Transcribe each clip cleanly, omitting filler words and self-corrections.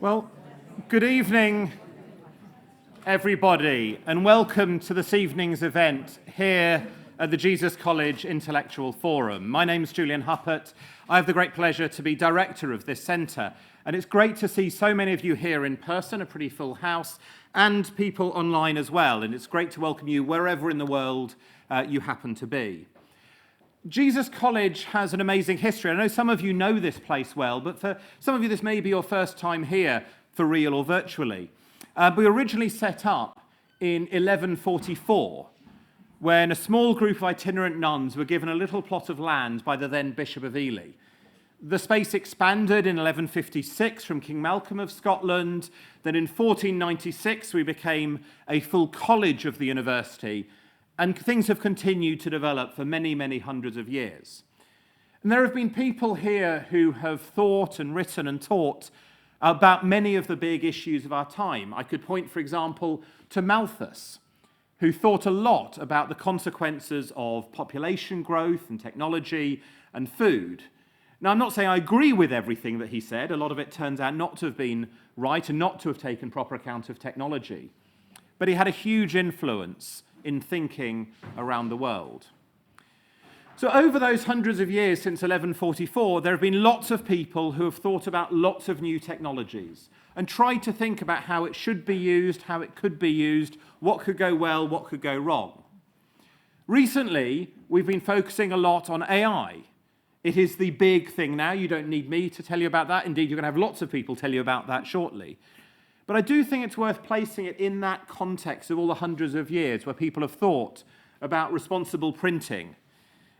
Well, good evening, everybody, and welcome to this evening's event here at the Jesus College Intellectual Forum. My name's Julian Huppert. I have the great pleasure to be director of this centre, and it's great to see so many of you here in person, a pretty full house, and people online as well, and it's great to welcome you wherever in the world you happen to be. Jesus College has an amazing history. I know some of you know this place well, but for some of you this may be your first time here, for real or virtually. We originally set up in 1144, when a small group of itinerant nuns were given a little plot of land by the then Bishop of Ely. The space expanded in 1156 from King Malcolm of Scotland. Then in 1496 we became a full college of the university, and things have continued to develop for many, many hundreds of years. And there have been people here who have thought and written and taught about many of the big issues of our time. I could point, for example, to Malthus, who thought a lot about the consequences of population growth and technology and food. Now, I'm not saying I agree with everything that he said. A lot of it turns out not to have been right and not to have taken proper account of technology. But he had a huge influence in thinking around the world. So over those hundreds of years since 1144, there have been lots of people who have thought about lots of new technologies and tried to think about how it should be used, how it could be used, what could go well, what could go wrong. Recently, we've been focusing a lot on AI. It is the big thing now. You don't need me to tell you about that. Indeed, you're going to have lots of people tell you about that shortly. But I do think it's worth placing it in that context of all the hundreds of years where people have thought about responsible printing,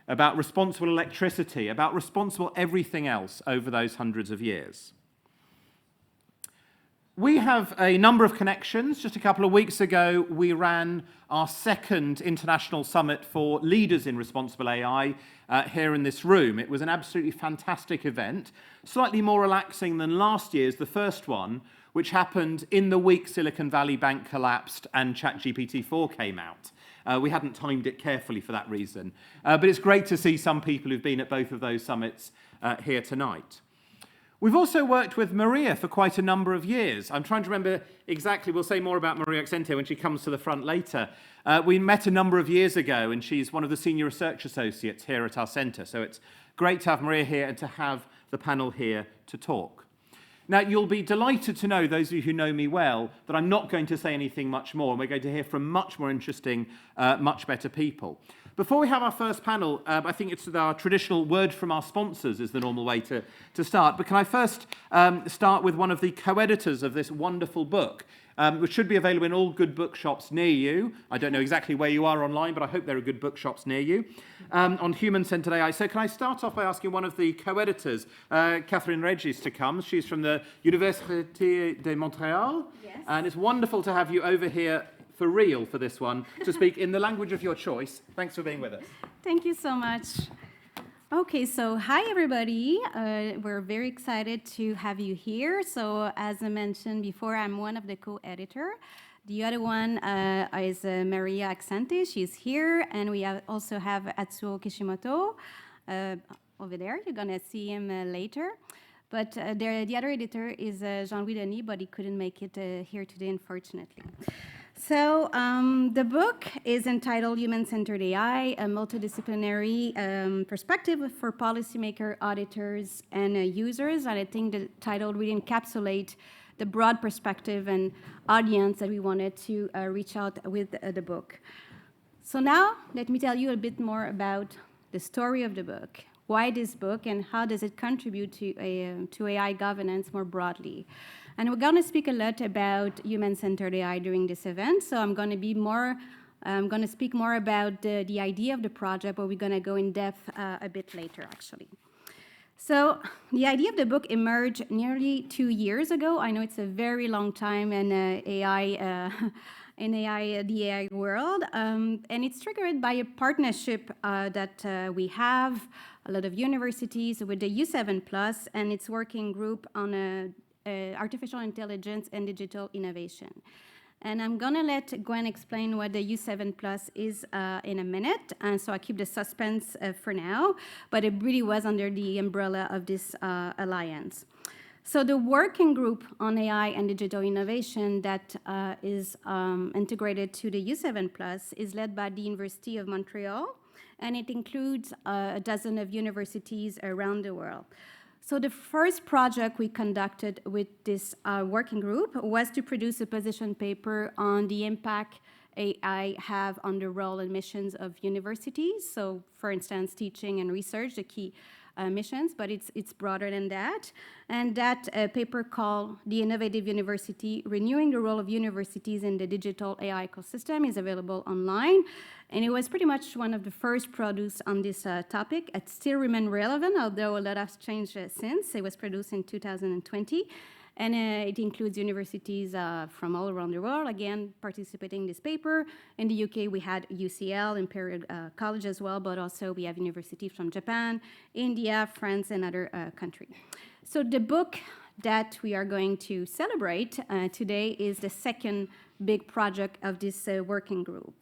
about responsible electricity, about responsible everything else over those hundreds of years. We have a number of connections. Just a couple of weeks ago, we ran our second international summit for leaders in responsible AI here in this room. It was an absolutely fantastic event, slightly more relaxing than last year's, the first one, which happened in the week Silicon Valley Bank collapsed and ChatGPT-4 came out. We hadn't timed it carefully for that reason. But it's great to see some people who've been at both of those summits here tonight. We've also worked with Maria for quite a number of years. I'm trying to remember exactly, we'll say more about Maria Accente when she comes to the front later. We met a number of years ago, and she's one of the senior research associates here at our centre. So it's great to have Maria here and to have the panel here to talk. Now, you'll be delighted to know, those of you who know me well, that I'm not going to say anything much more, and we're going to hear from much more interesting, much better people. Before we have our first panel, I think it's our traditional word from our sponsors is the normal way to start. But can I first start with one of the co-editors of this wonderful book, which should be available in all good bookshops near you. I don't know exactly where you are online, but I hope there are good bookshops near you, on human-centered AI. So can I start off by asking one of the co-editors, Catherine Regis, to come. She's from the Université de Montréal. Yes. And it's wonderful to have you over here for real for this one, to speak in the language of your choice. Thanks for being with us. Thank you so much. Okay, so hi everybody. We're very excited to have you here. So as I mentioned before, I'm one of the co-editor. The other one is Maria Accente. She's here, and we also have Atsuo Kishimoto over there. You're gonna see him later. But the other editor is Jean-Louis Denis, but he couldn't make it here today, unfortunately. So the book is entitled Human-Centered AI, a Multidisciplinary Perspective for Policymakers, Auditors, and Users. And I think the title really encapsulates the broad perspective and audience that we wanted to reach out with the book. So now, let me tell you a bit more about the story of the book. Why this book, and how does it contribute to AI governance more broadly? And we're going to speak a lot about human-centered AI during this event. So I'm going to speak more about the idea of the project, but we're going to go in depth a bit later, actually. So the idea of the book emerged nearly 2 years ago. I know it's a very long time in the AI world, and it's triggered by a partnership that we have, a lot of universities with the U7+, and its working group on artificial intelligence and digital innovation. And I'm going to let Gwen explain what the U7+ is in a minute, and so I keep the suspense for now, but it really was under the umbrella of this alliance. So the working group on AI and digital innovation that is integrated to the U7+ is led by the University of Montreal, and it includes a dozen of universities around the world. So the first project we conducted with this working group was to produce a position paper on the impact AI have on the role and missions of universities. So, for instance, teaching and research, the key missions, but it's broader than that. And that paper called The Innovative University, Renewing the Role of Universities in the Digital AI Ecosystem is available online. And it was pretty much one of the first produced on this topic. It still remains relevant, although a lot has changed since. It was produced in 2020. And it includes universities from all around the world, again, participating in this paper. In the UK, we had UCL, Imperial College as well, but also we have universities from Japan, India, France, and other countries. So the book that we are going to celebrate today is the second big project of this working group.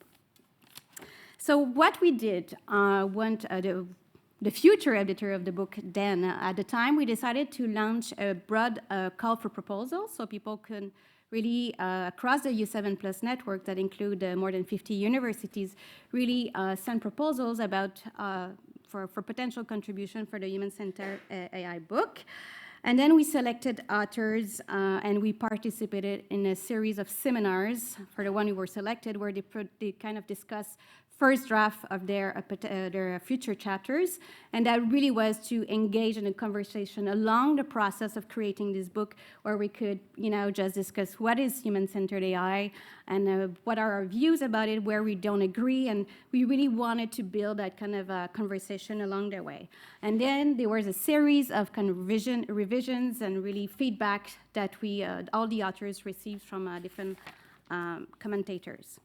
So what we did, the future editor of the book then, at the time, we decided to launch a broad call for proposals so people can really, across the U7+ network that include more than 50 universities, really send proposals about for potential contribution for the human-centered AI book. And then we selected authors and we participated in a series of seminars for the one who were selected where they kind of discuss first draft of their future chapters, and that really was to engage in a conversation along the process of creating this book, where we could, just discuss what is human-centered AI and what are our views about it, where we don't agree, and we really wanted to build that kind of conversation along the way. And then there was a series of kind of revisions and really feedback that we, all the authors received from different commentators.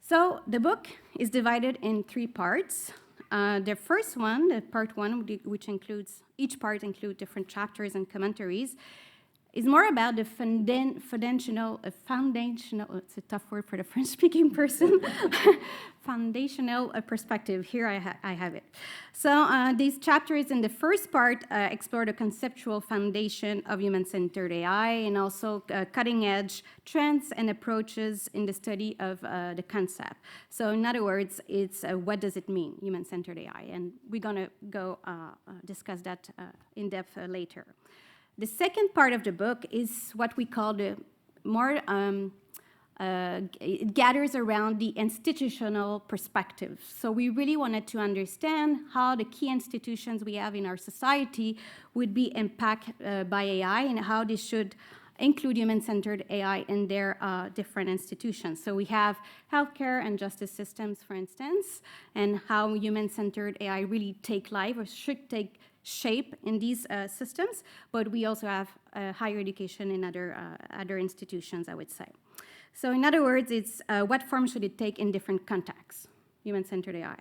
So the book is divided in 3 parts. The first one, the part 1, which includes, each part includes different chapters and commentaries, is more about the foundational, it's a tough word for the French-speaking person, foundational perspective. Here I have it. So these chapters in the first part explore the conceptual foundation of human-centered AI and also cutting-edge trends and approaches in the study of the concept. So in other words, it's what does it mean, human-centered AI? And we're going to go discuss that in depth later. The second part of the book is what we call the more, it gathers around the institutional perspective. So we really wanted to understand how the key institutions we have in our society would be impacted by AI and how they should include human-centered AI in their different institutions. So we have healthcare and justice systems, for instance, and how human-centered AI really take life or should take shape in these systems, but we also have higher education in other institutions, I would say. So in other words, it's what form should it take in different contexts, human-centered AI.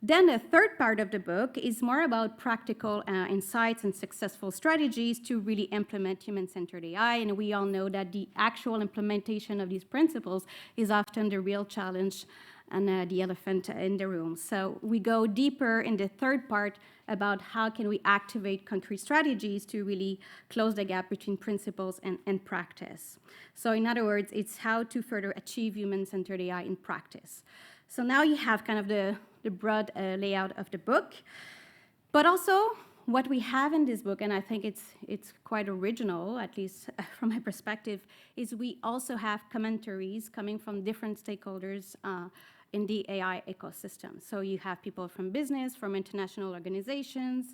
Then the third part of the book is more about practical insights and successful strategies to really implement human-centered AI, and we all know that the actual implementation of these principles is often the real challenge and the elephant in the room. So we go deeper in the third part about how can we activate concrete strategies to really close the gap between principles and practice. So in other words, it's how to further achieve human-centered AI in practice. So now you have kind of the broad layout of the book, but also what we have in this book, and I think it's quite original, at least from my perspective, is we also have commentaries coming from different stakeholders in the AI ecosystem. So you have people from business, from international organizations,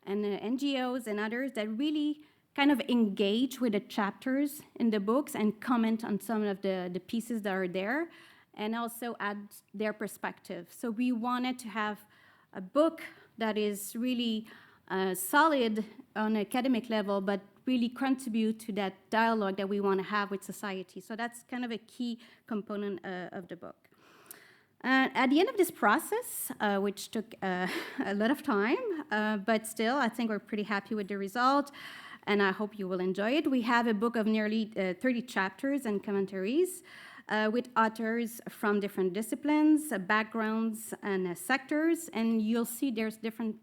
and NGOs and others that really kind of engage with the chapters in the books and comment on some of the pieces that are there, and also add their perspective. So we wanted to have a book that is really solid on an academic level, but really contribute to that dialogue that we want to have with society. So that's kind of a key component of the book. At the end of this process, which took a lot of time, but still, I think we're pretty happy with the result, and I hope you will enjoy it. We have a book of nearly 30 chapters and commentaries. with authors from different disciplines, backgrounds, and sectors. And you'll see there's different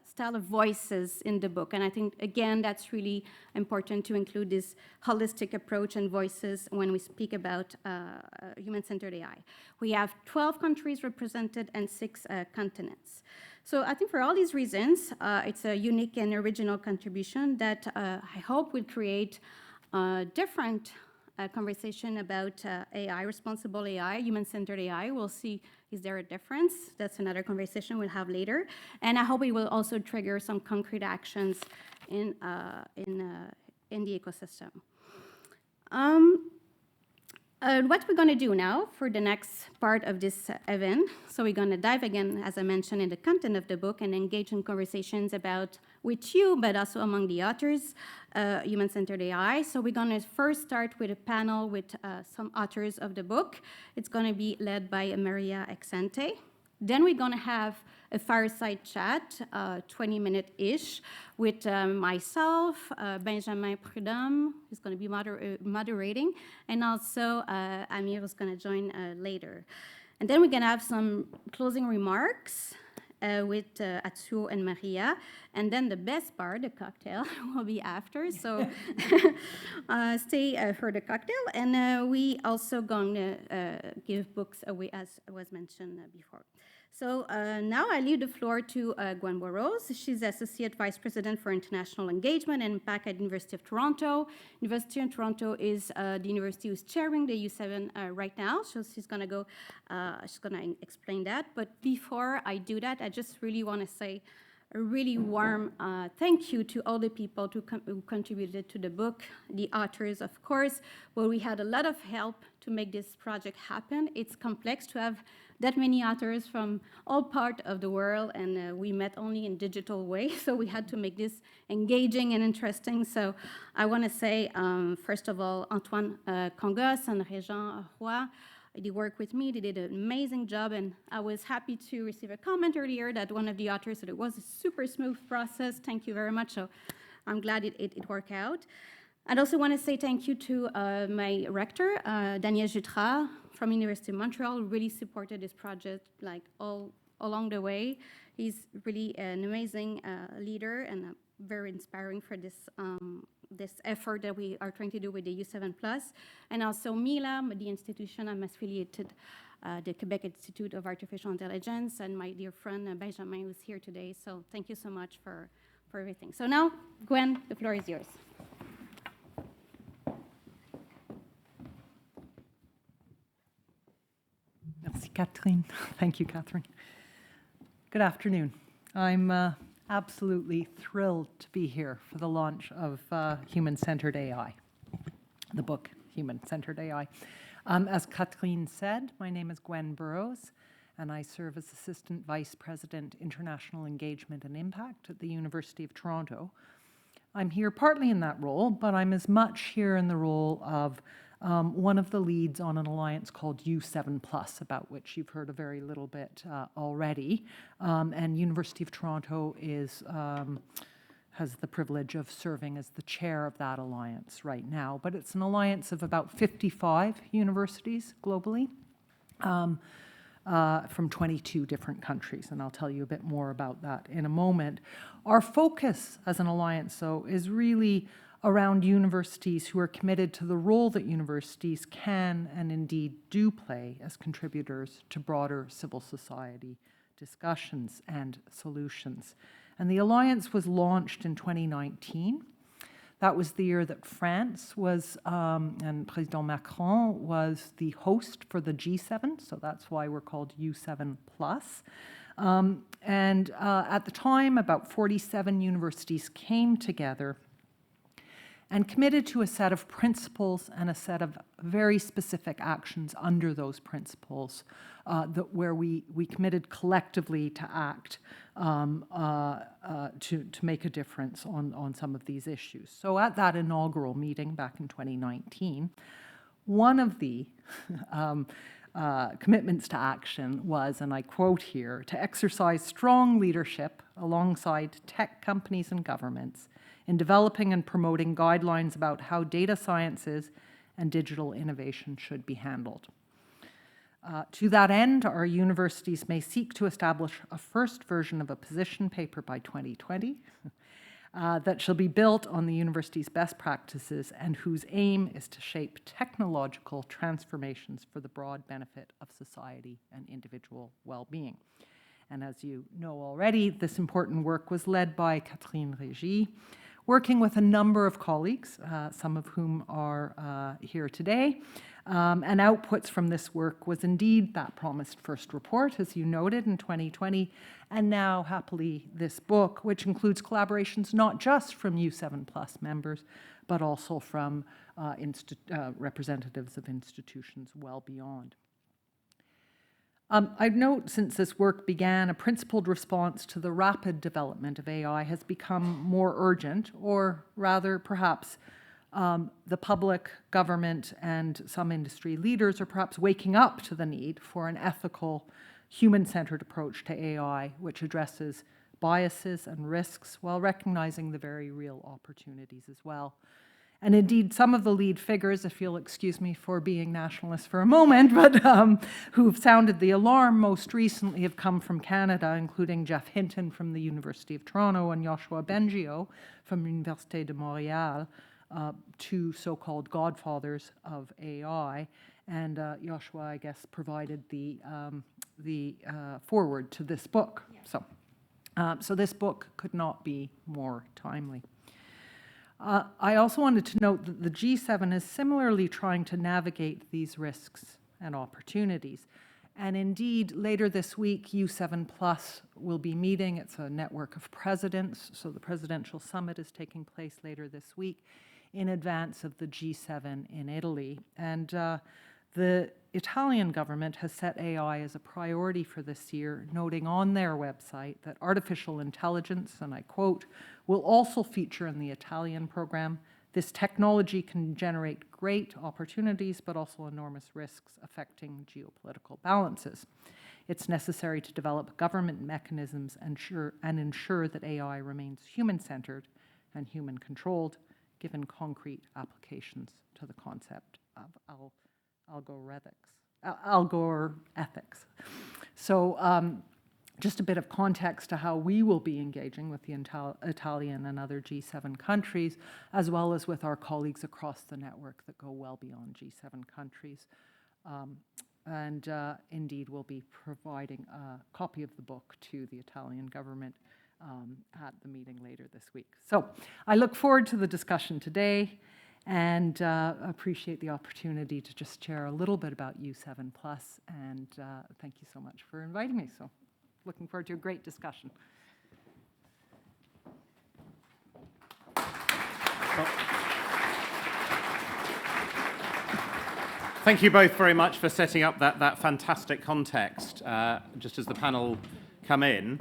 style of voices in the book. And I think, again, that's really important to include this holistic approach and voices when we speak about human-centered AI. We have 12 countries represented and 6 continents. So I think for all these reasons, it's a unique and original contribution that I hope will create different conversation about AI, responsible AI, human-centered AI. We'll see, is there a difference? That's another conversation we'll have later. And I hope it will also trigger some concrete actions in the ecosystem. What we're going to do now for the next part of this event, so we're going to dive again, as I mentioned, in the content of the book and engage in conversations about, with you, but also among the authors, human-centered AI. So we're going to first start with a panel with some authors of the book. It's going to be led by Maria Exante. Then we're going to have a fireside chat, 20-minute-ish, with myself, Benjamin Prudhomme, who's going to be moderating, and also Amir is going to join later. And then we're going to have some closing remarks with Atsuo and Maria. And then the best part, the cocktail, will be after. So stay for the cocktail. And we also going to give books away, as was mentioned before. So now I leave the floor to Gwen Burrows. She's Associate Vice President for International Engagement and Impact at University of Toronto. University of Toronto is the university who's chairing the U7 right now. So she's going to explain that. But before I do that, I just really want to say a really warm thank you to all the people who contributed to the book, the authors, of course. Well, we had a lot of help to make this project happen. It's complex to have that many authors from all parts of the world, and we met only in digital way, so we had to make this engaging and interesting. So I want to say, first of all, Antoine Congos and Régent Roy, they worked with me. They did an amazing job, and I was happy to receive a comment earlier that one of the authors said it was a super smooth process. Thank you very much. So I'm glad it worked out. I'd also want to say thank you to my rector, Daniel Jutras from University of Montreal, who really supported this project like all along the way. He's really an amazing leader and very inspiring for this this effort that we are trying to do with the U7+. And also Mila, the institution I'm affiliated, the Quebec Institute of Artificial Intelligence, and my dear friend Benjamin, who's here today. So thank you so much for everything. So now, Gwen, the floor is yours. Merci, Catherine. Thank you, Catherine. Good afternoon. I'm absolutely thrilled to be here for the launch of Human-Centered AI, the book Human-Centered AI. As Catherine said, my name is Gwen Burrows, and I serve as Assistant Vice President, International Engagement and Impact at the University of Toronto. I'm here partly in that role, but I'm as much here in the role of one of the leads on an alliance called U7+, about which you've heard a very little bit already. And University of Toronto has the privilege of serving as the chair of that alliance right now. But it's an alliance of about 55 universities globally from 22 different countries. And I'll tell you a bit more about that in a moment. Our focus as an alliance, though, is really around universities who are committed to the role that universities can and indeed do play as contributors to broader civil society discussions and solutions. And the alliance was launched in 2019. That was the year that France was, and President Macron was the host for the G7, so that's why we're called U7+. At the time, about 47 universities came together and committed to a set of principles and a set of very specific actions under those principles where we committed collectively to act to make a difference on some of these issues. So at that inaugural meeting back in 2019, one of the commitments to action was, and I quote here, to exercise strong leadership alongside tech companies and governments in developing and promoting guidelines about how data sciences and digital innovation should be handled. To that end, our universities may seek to establish a first version of a position paper by 2020 that shall be built on the university's best practices and whose aim is to shape technological transformations for the broad benefit of society and individual well-being. And as you know already, this important work was led by Catherine Régie, working with a number of colleagues, some of whom are here today. And outputs from this work was indeed that promised first report, as you noted, in 2020, and now, happily, this book, which includes collaborations not just from U7 Plus members, but also from representatives of institutions well beyond. I'd note, since this work began, a principled response to the rapid development of AI has become more urgent, or rather, perhaps, the public, government, and some industry leaders are perhaps waking up to the need for an ethical, human-centered approach to AI, which addresses biases and risks while recognizing the very real opportunities as well. And indeed, some of the lead figures, if you'll excuse me for being nationalist for a moment, but who've sounded the alarm most recently have come from Canada, including Jeff Hinton from the University of Toronto and Yoshua Bengio from Université de Montréal, two so-called godfathers of AI. And Yoshua, I guess, provided the foreword to this book. Yeah. So this book could not be more timely. I also wanted to note that the G7 is similarly trying to navigate these risks and opportunities. And indeed, later this week, U7 Plus will be meeting. It's a network of presidents, so the presidential summit is taking place later this week in advance of the G7 in Italy. And the Italian government has set AI as a priority for this year, noting on their website that artificial intelligence, and I quote, will also feature in the Italian program. This technology can generate great opportunities, but also enormous risks affecting geopolitical balances. It's necessary to develop government mechanisms and ensure that AI remains human-centered and human-controlled, given concrete applications to the concept of algor ethics. So just a bit of context to how we will be engaging with the Italian and other G7 countries, as well as with our colleagues across the network that go well beyond G7 countries. Indeed, we'll be providing a copy of the book to the Italian government at the meeting later this week. So I look forward to the discussion today and appreciate the opportunity to just share a little bit about U7 Plus, and thank you so much for inviting me. So looking forward to a great discussion. Thank you both very much for setting up that fantastic context, just as the panel come in.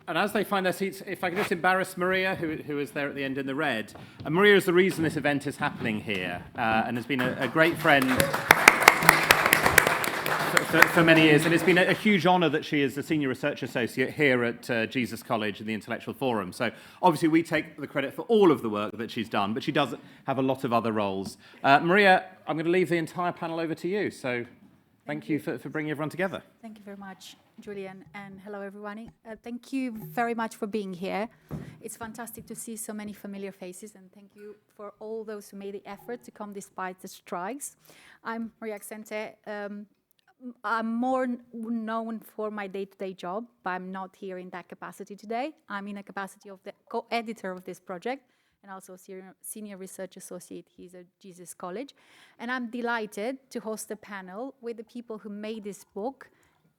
And as they find their seats, if I can just embarrass Maria, who is there at the end in the red. And Maria is the reason this event is happening here, and has been a great friend for many years. And it's been a huge honor that she is the Senior Research Associate here at Jesus College in the Intellectual Forum. So obviously we take the credit for all of the work that she's done, but she does have a lot of other roles. Maria, I'm going to leave the entire panel over to you. So thank you for bringing everyone together. Thank you very much, Julian, and hello, everyone. Thank you very much for being here. It's fantastic to see so many familiar faces, and thank you for all those who made the effort to come despite the strikes. I'm Maria Accente. I'm more known for my day-to-day job, but I'm not here in that capacity today. I'm in a capacity of the co-editor of this project, and also Senior Research Associate here at Jesus College. And I'm delighted to host a panel with the people who made this book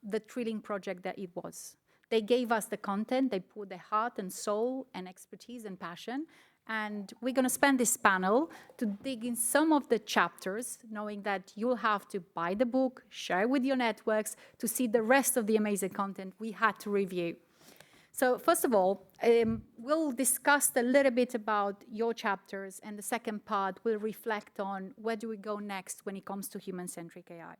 the thrilling project that it was. They gave us the content, they put their heart and soul and expertise and passion, and we're going to spend this panel to dig in some of the chapters, knowing that you'll have to buy the book, share with your networks to see the rest of the amazing content we had to review. So first of all, we'll discuss a little bit about your chapters, and the second part will reflect on where do we go next when it comes to human-centric AI.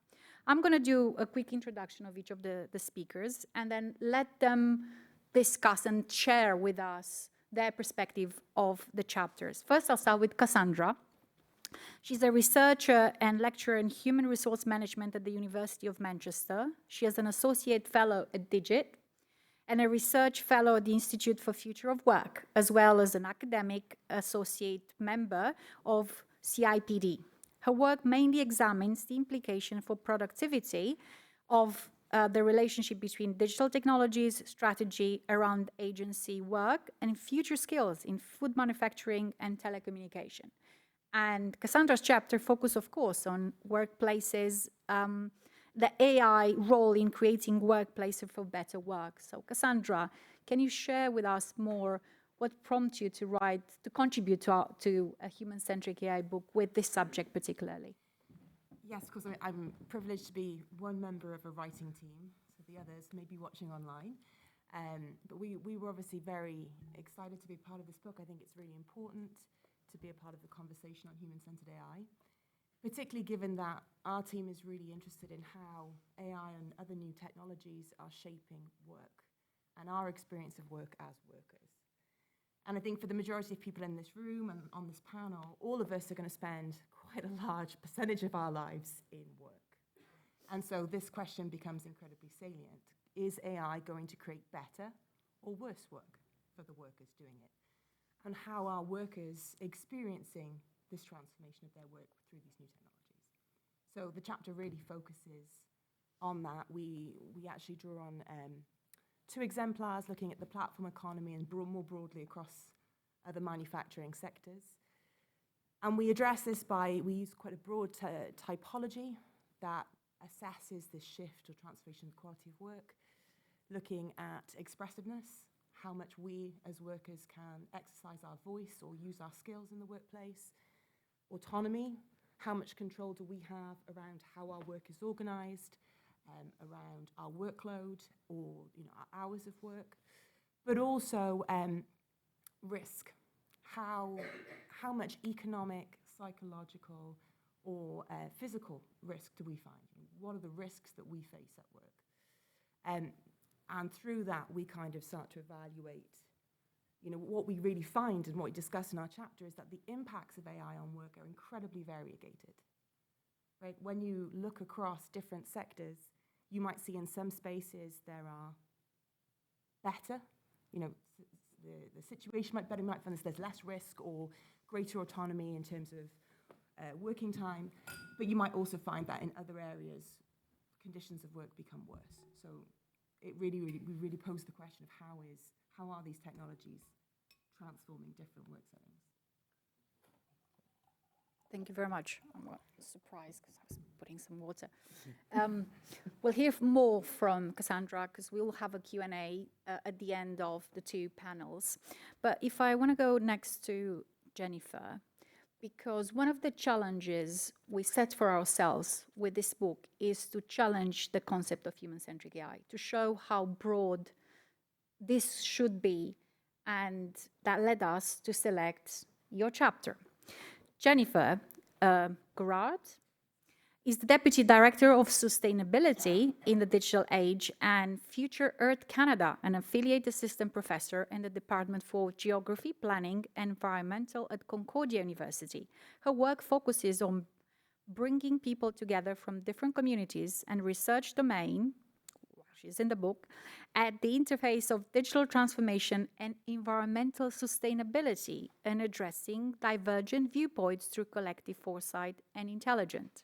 I'm going to do a quick introduction of each of the speakers and then let them discuss and share with us their perspective of the chapters. First, I'll start with Cassandra. She's a researcher and lecturer in human resource management at the University of Manchester. She is an associate fellow at Digit and a research fellow at the Institute for Future of Work, as well as an academic associate member of CIPD. Her work mainly examines the implication for productivity of the relationship between digital technologies, strategy around agency work, and future skills in food manufacturing and telecommunication. And Cassandra's chapter focuses, of course, on workplaces, the AI role in creating workplaces for better work. So, Cassandra, can you share with us more what prompted you to contribute to a human-centric AI book with this subject particularly? Yes, because I'm privileged to be one member of a writing team, so the others may be watching online. But we were obviously very excited to be part of this book. I think it's really important to be a part of the conversation on human-centered AI, particularly given that our team is really interested in how AI and other new technologies are shaping work and our experience of work as workers. And I think for the majority of people in this room and on this panel, all of us are going to spend quite a large percentage of our lives in work. And so this question becomes incredibly salient. Is AI going to create better or worse work for the workers doing it? And how are workers experiencing this transformation of their work through these new technologies? So the chapter really focuses on that. We actually draw on 2 exemplars looking at the platform economy and more broadly across other manufacturing sectors. And we address this we use quite a broad typology that assesses this shift or transformation of the quality of work, looking at expressiveness, how much we as workers can exercise our voice or use our skills in the workplace, autonomy, how much control do we have around how our work is organized, around our workload or our hours of work, but also risk. How much economic, psychological, or physical risk do we find? What are the risks that we face at work? And through that, we kind of start to evaluate, what we really find and what we discuss in our chapter is that the impacts of AI on work are incredibly variegated. Right? When you look across different sectors, you might see in some spaces there are better, the situation might be better, you might find there's less risk or greater autonomy in terms of working time, but you might also find that in other areas, conditions of work become worse. So we really pose the question of how are these technologies transforming different work settings? Thank you very much. I'm surprised because I was putting some water. We'll hear more from Cassandra because we'll have a Q&A at the end of the 2 panels. But if I want to go next to Jennifer, because one of the challenges we set for ourselves with this book is to challenge the concept of human-centric AI, to show how broad this should be, and that led us to select your chapter. Jennifer Gerard is the Deputy Director of Sustainability in the Digital Age and Future Earth Canada, an affiliate assistant professor in the Department for Geography, Planning, and Environmental at Concordia University. Her work focuses on bringing people together from different communities and research domain, she's in the book, at the interface of digital transformation and environmental sustainability and addressing divergent viewpoints through collective foresight and intelligence.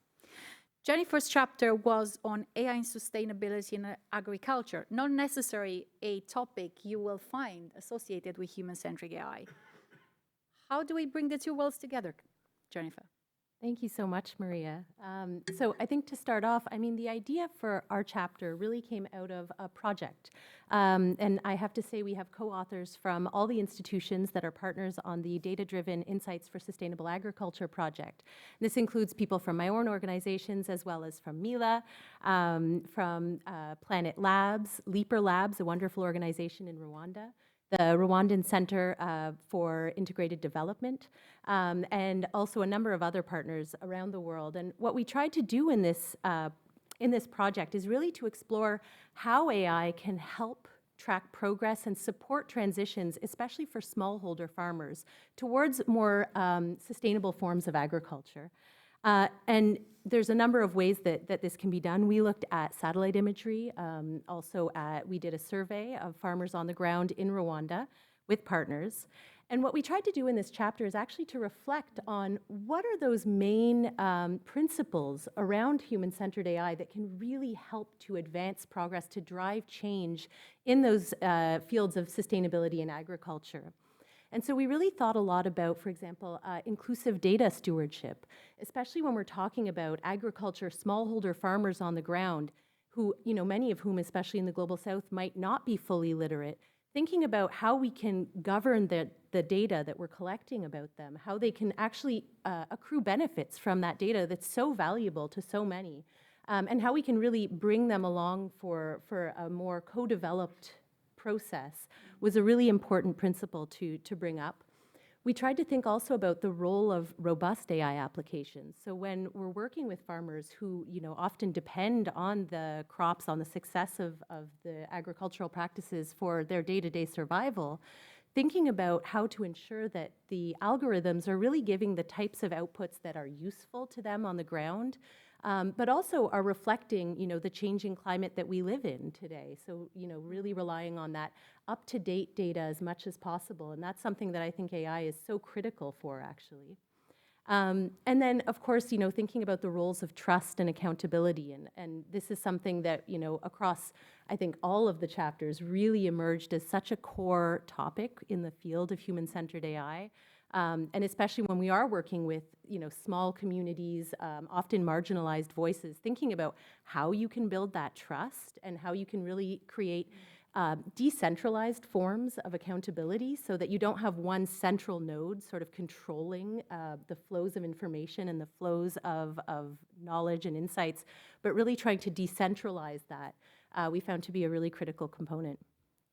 Jennifer's chapter was on AI and sustainability in agriculture, not necessarily a topic you will find associated with human-centric AI. How do we bring the 2 worlds together, Jennifer? Thank you so much, Maria. So I think to start off, the idea for our chapter really came out of a project. And I have to say we have co-authors from all the institutions that are partners on the Data-Driven Insights for Sustainable Agriculture project. This includes people from my own organizations as well as from Mila, from Planet Labs, Leaper Labs, a wonderful organization in Rwanda, the Rwandan Center for Integrated Development, and also a number of other partners around the world. And what we tried to do in this project is really to explore how AI can help track progress and support transitions, especially for smallholder farmers, towards more sustainable forms of agriculture. And there's a number of ways that this can be done. We looked at satellite imagery, we did a survey of farmers on the ground in Rwanda with partners. And what we tried to do in this chapter is actually to reflect on what are those main principles around human-centered AI that can really help to advance progress, to drive change in those fields of sustainability and agriculture. And so we really thought a lot about, for example, inclusive data stewardship, especially when we're talking about agriculture, smallholder farmers on the ground, who, many of whom, especially in the Global South, might not be fully literate, thinking about how we can govern the data that we're collecting about them, how they can actually accrue benefits from that data that's so valuable to so many, and how we can really bring them along for a more co-developed process was a really important principle to bring up. We tried to think also about the role of robust AI applications. So when we're working with farmers who, often depend on the crops, on the success of the agricultural practices for their day-to-day survival, thinking about how to ensure that the algorithms are really giving the types of outputs that are useful to them on the ground, but also are reflecting, the changing climate that we live in today. So, really relying on that up-to-date data as much as possible. And that's something that I think AI is so critical for, actually. And then, of course, thinking about the roles of trust and accountability. And this is something that, across, I think, all of the chapters really emerged as such a core topic in the field of human-centered AI. And especially when we are working with, small communities, often marginalized voices, thinking about how you can build that trust and how you can really create decentralized forms of accountability so that you don't have one central node sort of controlling the flows of information and the flows of knowledge and insights, but really trying to decentralize that we found to be a really critical component.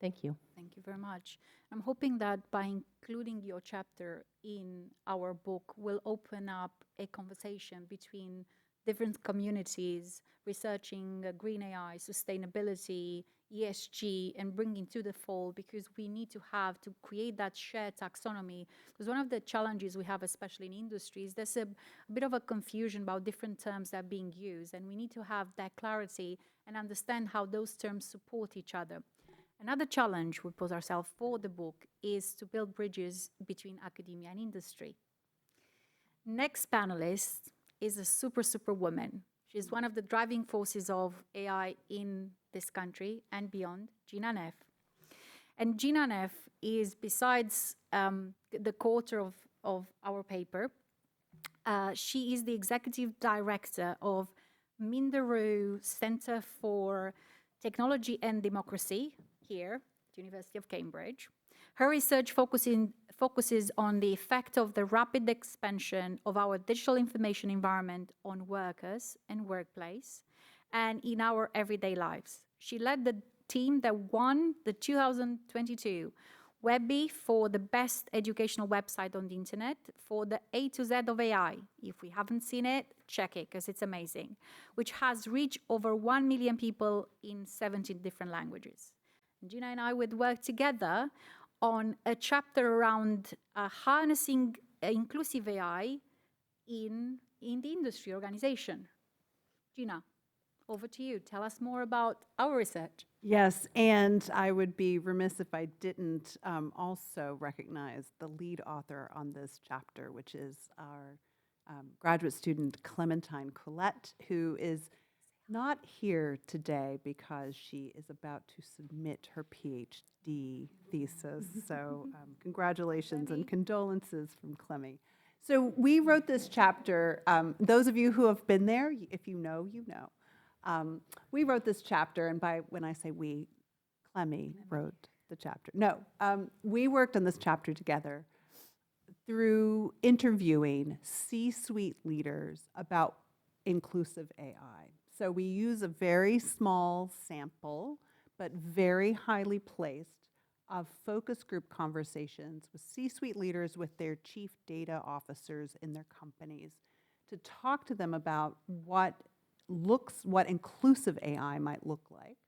Thank you. Thank you very much. I'm hoping that by including your chapter in our book will open up a conversation between different communities researching green AI, sustainability, ESG, and bringing to the fold, because we need to create that shared taxonomy. Because one of the challenges we have, especially in industries, there's a bit of a confusion about different terms that are being used, and we need to have that clarity and understand how those terms support each other. Another challenge we pose ourselves for the book is to build bridges between academia and industry. Next panelist is a super woman. She's one of the driving forces of AI in this country and beyond, Gina Neff. And Gina Neff is, besides the co-author of our paper, she is the executive director of Minderoo Center for Technology and Democracy here at the University of Cambridge. Her research focuses on the effect of the rapid expansion of our digital information environment on workers and workplace and in our everyday lives. She led the team that won the 2022 Webby for the best educational website on the internet for the A to Z of AI. If we haven't seen it, check it, because it's amazing, which has reached over 1 million people in 17 different languages. And Gina and I would work together on a chapter around harnessing inclusive AI in the industry organization. Gina, over to you. Tell us more about our research. Yes, and I would be remiss if I didn't also recognize the lead author on this chapter, which is our graduate student Clementine Collette, who is not here today because she is about to submit her PhD thesis. So congratulations and condolences from Clemmy. So we wrote this chapter. Those of you who have been there, if you know, you know. We wrote this chapter, and when I say we, Clemmy wrote the chapter. No, we worked on this chapter together through interviewing C-suite leaders about inclusive AI. So we use a very small sample, but very highly placed, of focus group conversations with C-suite leaders with their chief data officers in their companies to talk to them about what inclusive AI might look like,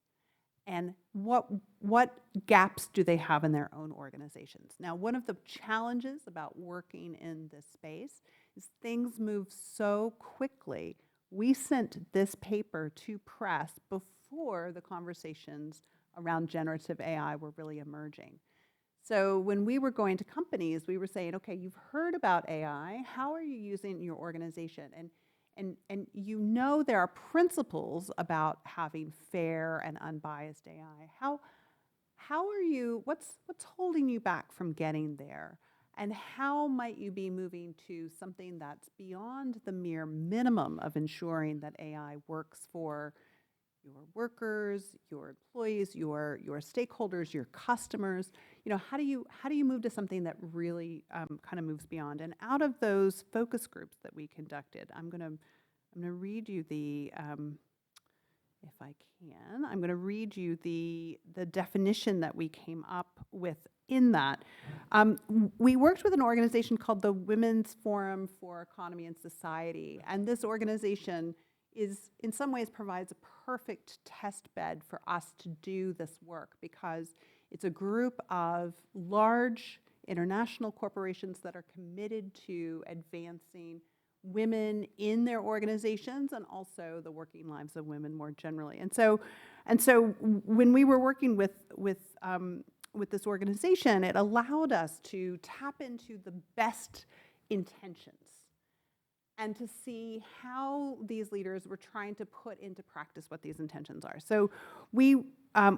and what gaps do they have in their own organizations? Now, one of the challenges about working in this space is things move so quickly. We sent this paper to press before the conversations around generative AI were really emerging. So when we were going to companies, we were saying, okay, you've heard about AI. How are you using it in your organization? And you know there are principles about having fair and unbiased AI. How are you, what's holding you back from getting there? And how might you be moving to something that's beyond the mere minimum of ensuring that AI works for your workers, your employees, your stakeholders, your customers? You know, how do you move to something that really kind of moves beyond? And out of those focus groups that we conducted, I'm gonna read you the if I can, I'm gonna read you the definition that we came up with in that. We worked with an organization called the Women's Forum for Economy and Society, and this organization is, in some ways, provides a perfect test bed for us to do this work, because it's a group of large international corporations that are committed to advancing women in their organizations and also the working lives of women more generally. And so when we were working with this organization, it allowed us to tap into the best intentions and to see how these leaders were trying to put into practice what these intentions are. So we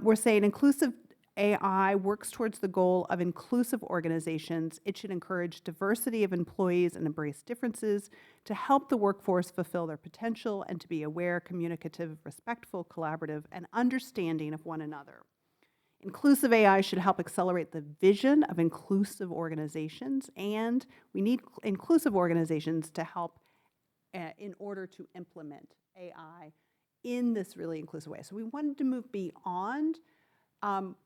were saying inclusive AI works towards the goal of inclusive organizations. It should encourage diversity of employees and embrace differences to help the workforce fulfill their potential and to be aware, communicative, respectful, collaborative, and understanding of one another. Inclusive AI should help accelerate the vision of inclusive organizations, and we need inclusive organizations to help in order to implement AI in this really inclusive way. So we wanted to move beyond,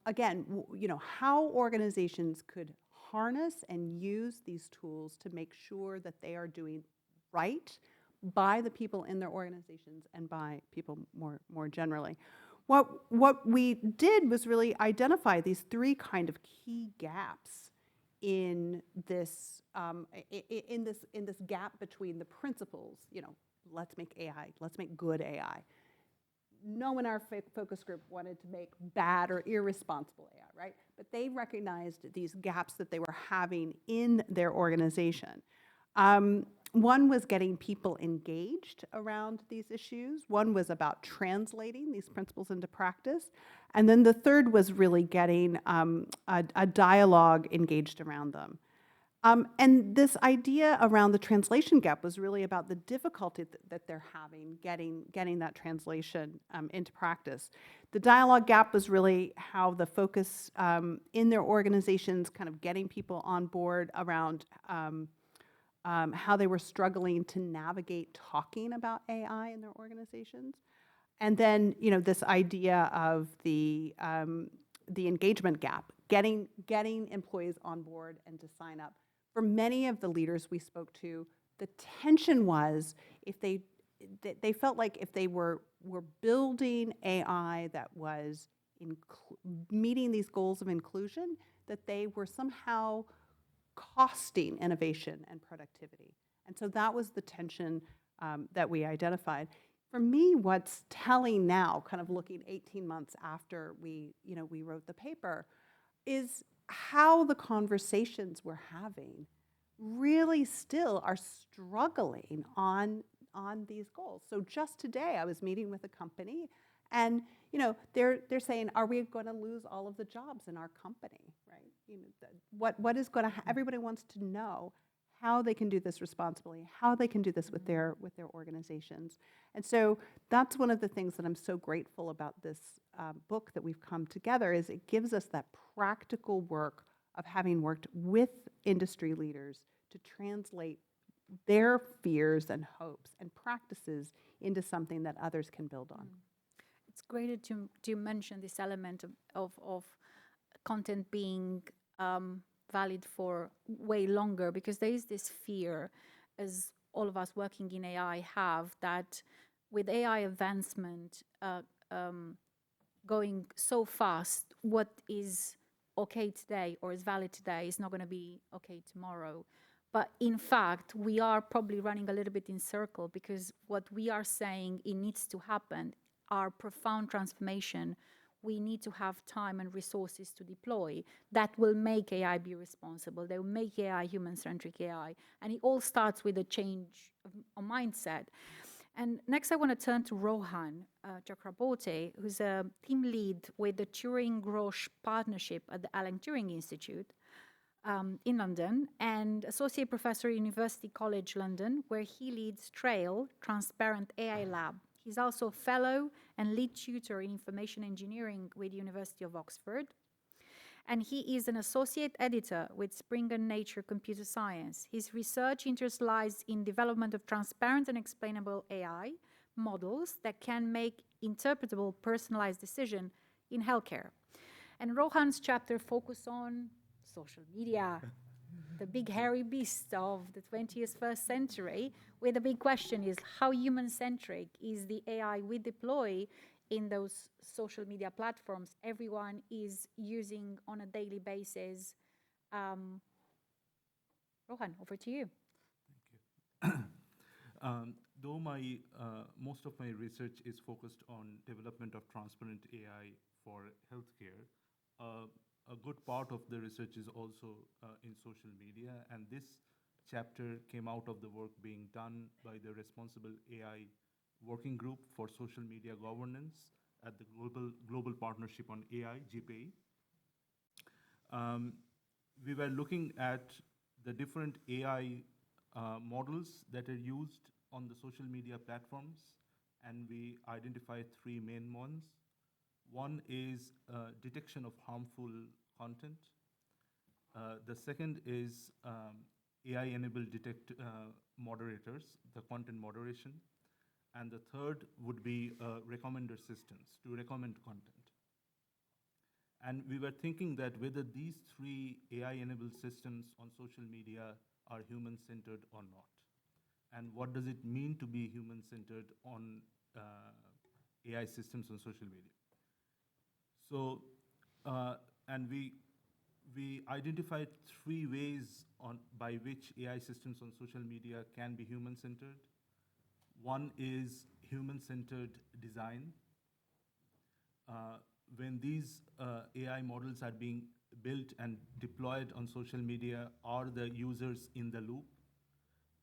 again, you know, how organizations could harness and use these tools to make sure that they are doing right by the people in their organizations and by people more generally. What we did was really identify these three kind of key gaps in this gap between the principles. You know, let's make AI, let's make good AI. No one in our focus group wanted to make bad or irresponsible AI, right? But they recognized these gaps that they were having in their organization. One was getting people engaged around these issues. One was about translating these principles into practice. And then the third was really getting a dialogue engaged around them. And this idea around the translation gap was really about the difficulty that they're having getting that translation into practice. The dialogue gap was really how the focus in their organizations, kind of getting people on board around how they were struggling to navigate talking about AI in their organizations. And then, you know, this idea of the engagement gap, getting employees on board and to sign up. For many of the leaders we spoke to, the tension was if they felt like if they were building AI that was meeting these goals of inclusion, that they were somehow costing innovation and productivity. And so that was the tension that we identified. For me, what's telling now, kind of looking 18 months after we wrote the paper, is how the conversations we're having really still are struggling on these goals. So just today, I was meeting with a company, and you know they're saying, "Are we going to lose all of the jobs in our company?" Right? You know, what is going to? Everybody wants to know how they can do this responsibly, how they can do this with their organizations. And so that's one of the things that I'm so grateful about this book that we've come together, is it gives us that practical work of having worked with industry leaders to translate their fears and hopes and practices into something that others can build on. It's great to mention this element of content being valid for way longer, because there is this fear, as all of us working in AI have, that with AI advancement going so fast, what is okay today or is valid today is not going to be okay tomorrow. But in fact, we are probably running a little bit in circle, because what we are saying it needs to happen, our profound transformation, we need to have time and resources to deploy that will make AI be responsible. They will make AI human-centric AI. And it all starts with a change of mindset. And next, I want to turn to Rohan Chakraborty, who's a team lead with the Turing-Roche partnership at the Alan Turing Institute in London, and associate professor at University College London, where he leads Trail Transparent AI Lab. He's also a fellow and lead tutor in information engineering with the University of Oxford. And he is an associate editor with Springer Nature Computer Science. His research interest lies in development of transparent and explainable AI models that can make interpretable, personalized decision in healthcare. And Rohan's chapter focus on social media, the big hairy beast of the 21st century, where the big question is how human-centric is the AI we deploy in those social media platforms everyone is using on a daily basis. Rohan, over to you. Thank you. Though most of my research is focused on development of transparent AI for healthcare, a good part of the research is also in social media, and this chapter came out of the work being done by the Responsible AI Working Group for Social Media Governance at the Global Partnership on AI, GPA. We were looking at the different AI models that are used on the social media platforms, and we identified three main ones. One is detection of harmful content. The second is AI-enabled moderators, the content moderation. And the third would be recommender systems to recommend content. And we were thinking that whether these three AI-enabled systems on social media are human-centered or not. And what does it mean to be human-centered on AI systems on social media? So, and we identified three ways by which AI systems on social media can be human-centered. One is human-centered design. When these AI models are being built and deployed on social media, are the users in the loop?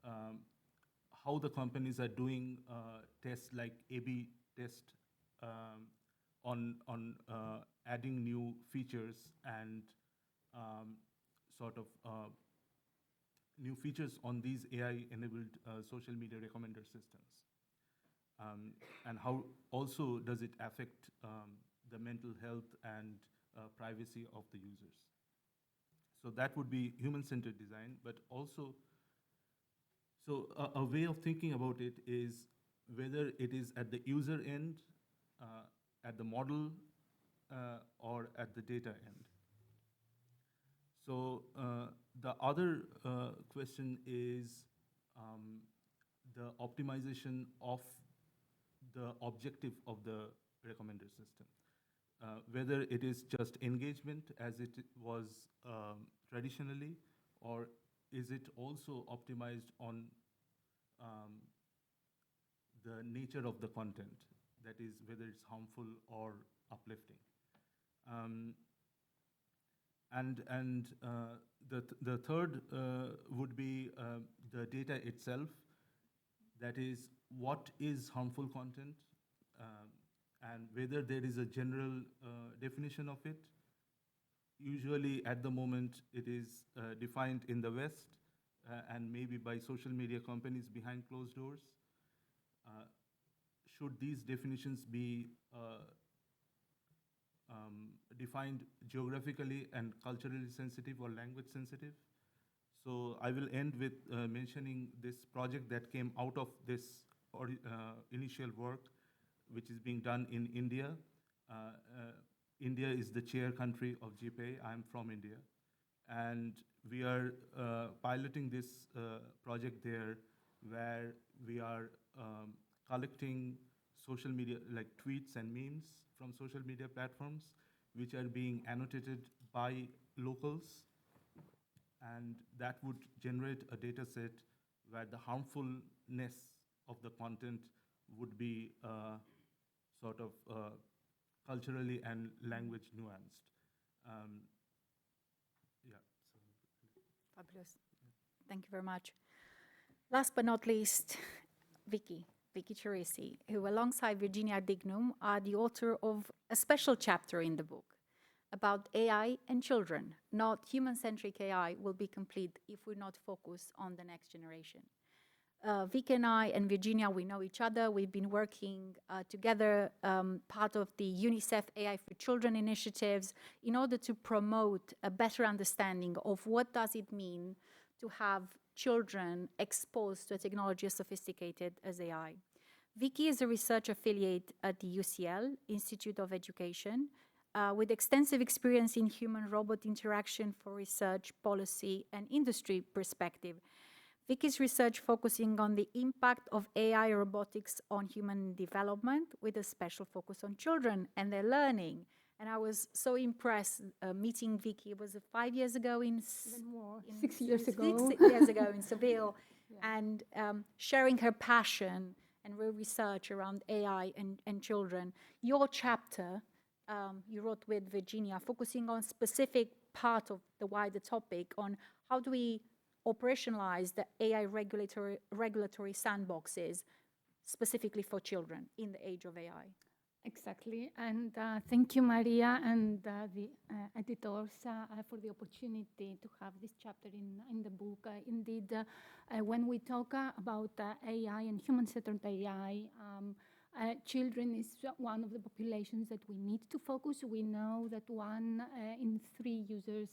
How the companies are doing tests like A/B test on adding new features and new features on these AI-enabled social media recommender systems. And how also does it affect the mental health and privacy of the users? So that would be human-centered design, but also, so a way of thinking about it is whether it is at the user end, at the model, or at the data end. So the other question is the optimization of the objective of the recommender system. Whether it is just engagement as it was traditionally, or is it also optimized on the nature of the content, that is whether it's harmful or uplifting. The third would be the data itself, that is what is harmful content, and whether there is a general definition of it. Usually at the moment it is defined in the West and maybe by social media companies behind closed doors. Should these definitions be defined geographically and culturally sensitive or language sensitive? So I will end with mentioning this project that came out of this initial work, which is being done in India. India is the chair country of GPA. I'm from India. And we are piloting this project there, where we are collecting social media, like tweets and memes from social media platforms, which are being annotated by locals. And that would generate a data set where the harmfulness of the content would be sort of culturally and language nuanced. Yeah. Fabulous. Thank you very much. Last but not least, Vicky Cherisi, who alongside Virginia Dignum are the author of a special chapter in the book about AI and children. Not human-centric AI will be complete if we're not focused on the next generation. Vicky and I and Virginia, we know each other. We've been working together, part of the UNICEF AI for Children initiatives, in order to promote a better understanding of what does it mean to have children exposed to a technology as sophisticated as AI. Vicky is a research affiliate at the UCL, Institute of Education, with extensive experience in human-robot interaction for research, policy, and industry perspective. Vicky's research focusing on the impact of AI robotics on human development, with a special focus on children and their learning. And I was so impressed meeting Vicky. It was 5 years ago Even more, in 6 years ago. 6 years ago in Seville, and sharing her passion and her research around AI and children. Your chapter you wrote with Virginia, focusing on specific part of the wider topic on how do we operationalize the AI regulatory sandboxes specifically for children in the age of AI. Exactly, and thank you, Maria, and the editors for the opportunity to have this chapter in the book. Indeed, when we talk about AI and human-centered AI, children is one of the populations that we need to focus. We know that 1 in 3 users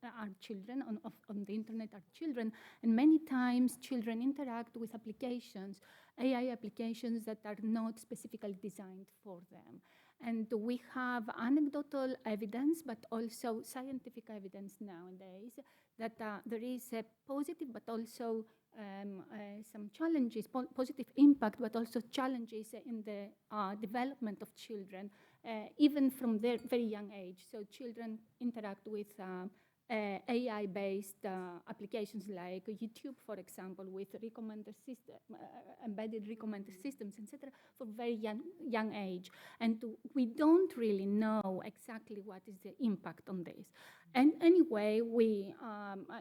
are children, on the internet are children, and many times children interact with applications, AI applications that are not specifically designed for them. And we have anecdotal evidence, but also scientific evidence nowadays that there is a positive, but also some challenges, positive impact, but also challenges in the development of children, even from their very young age. So children interact with AI-based applications like YouTube, for example, with recommender system, embedded recommender systems, etc., for very young age. And we don't really know exactly what is the impact on this. And anyway, we,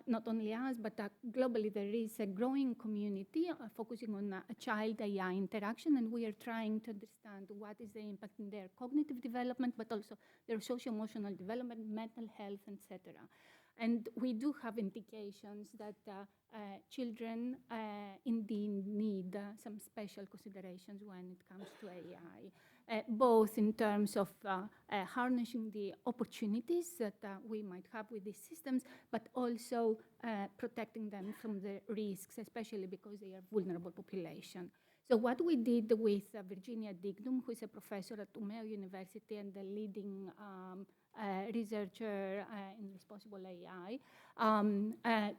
not only us, but globally, there is a growing community focusing on child-AI interaction, and we are trying to understand what is the impact in their cognitive development, but also their socio-emotional development, mental health, etc. And we do have indications that children indeed need some special considerations when it comes to AI, both in terms of harnessing the opportunities that we might have with these systems, but also protecting them from the risks, especially because they are vulnerable population. So what we did with Virginia Dignum, who is a professor at Umeo University and the leading researcher in responsible AI,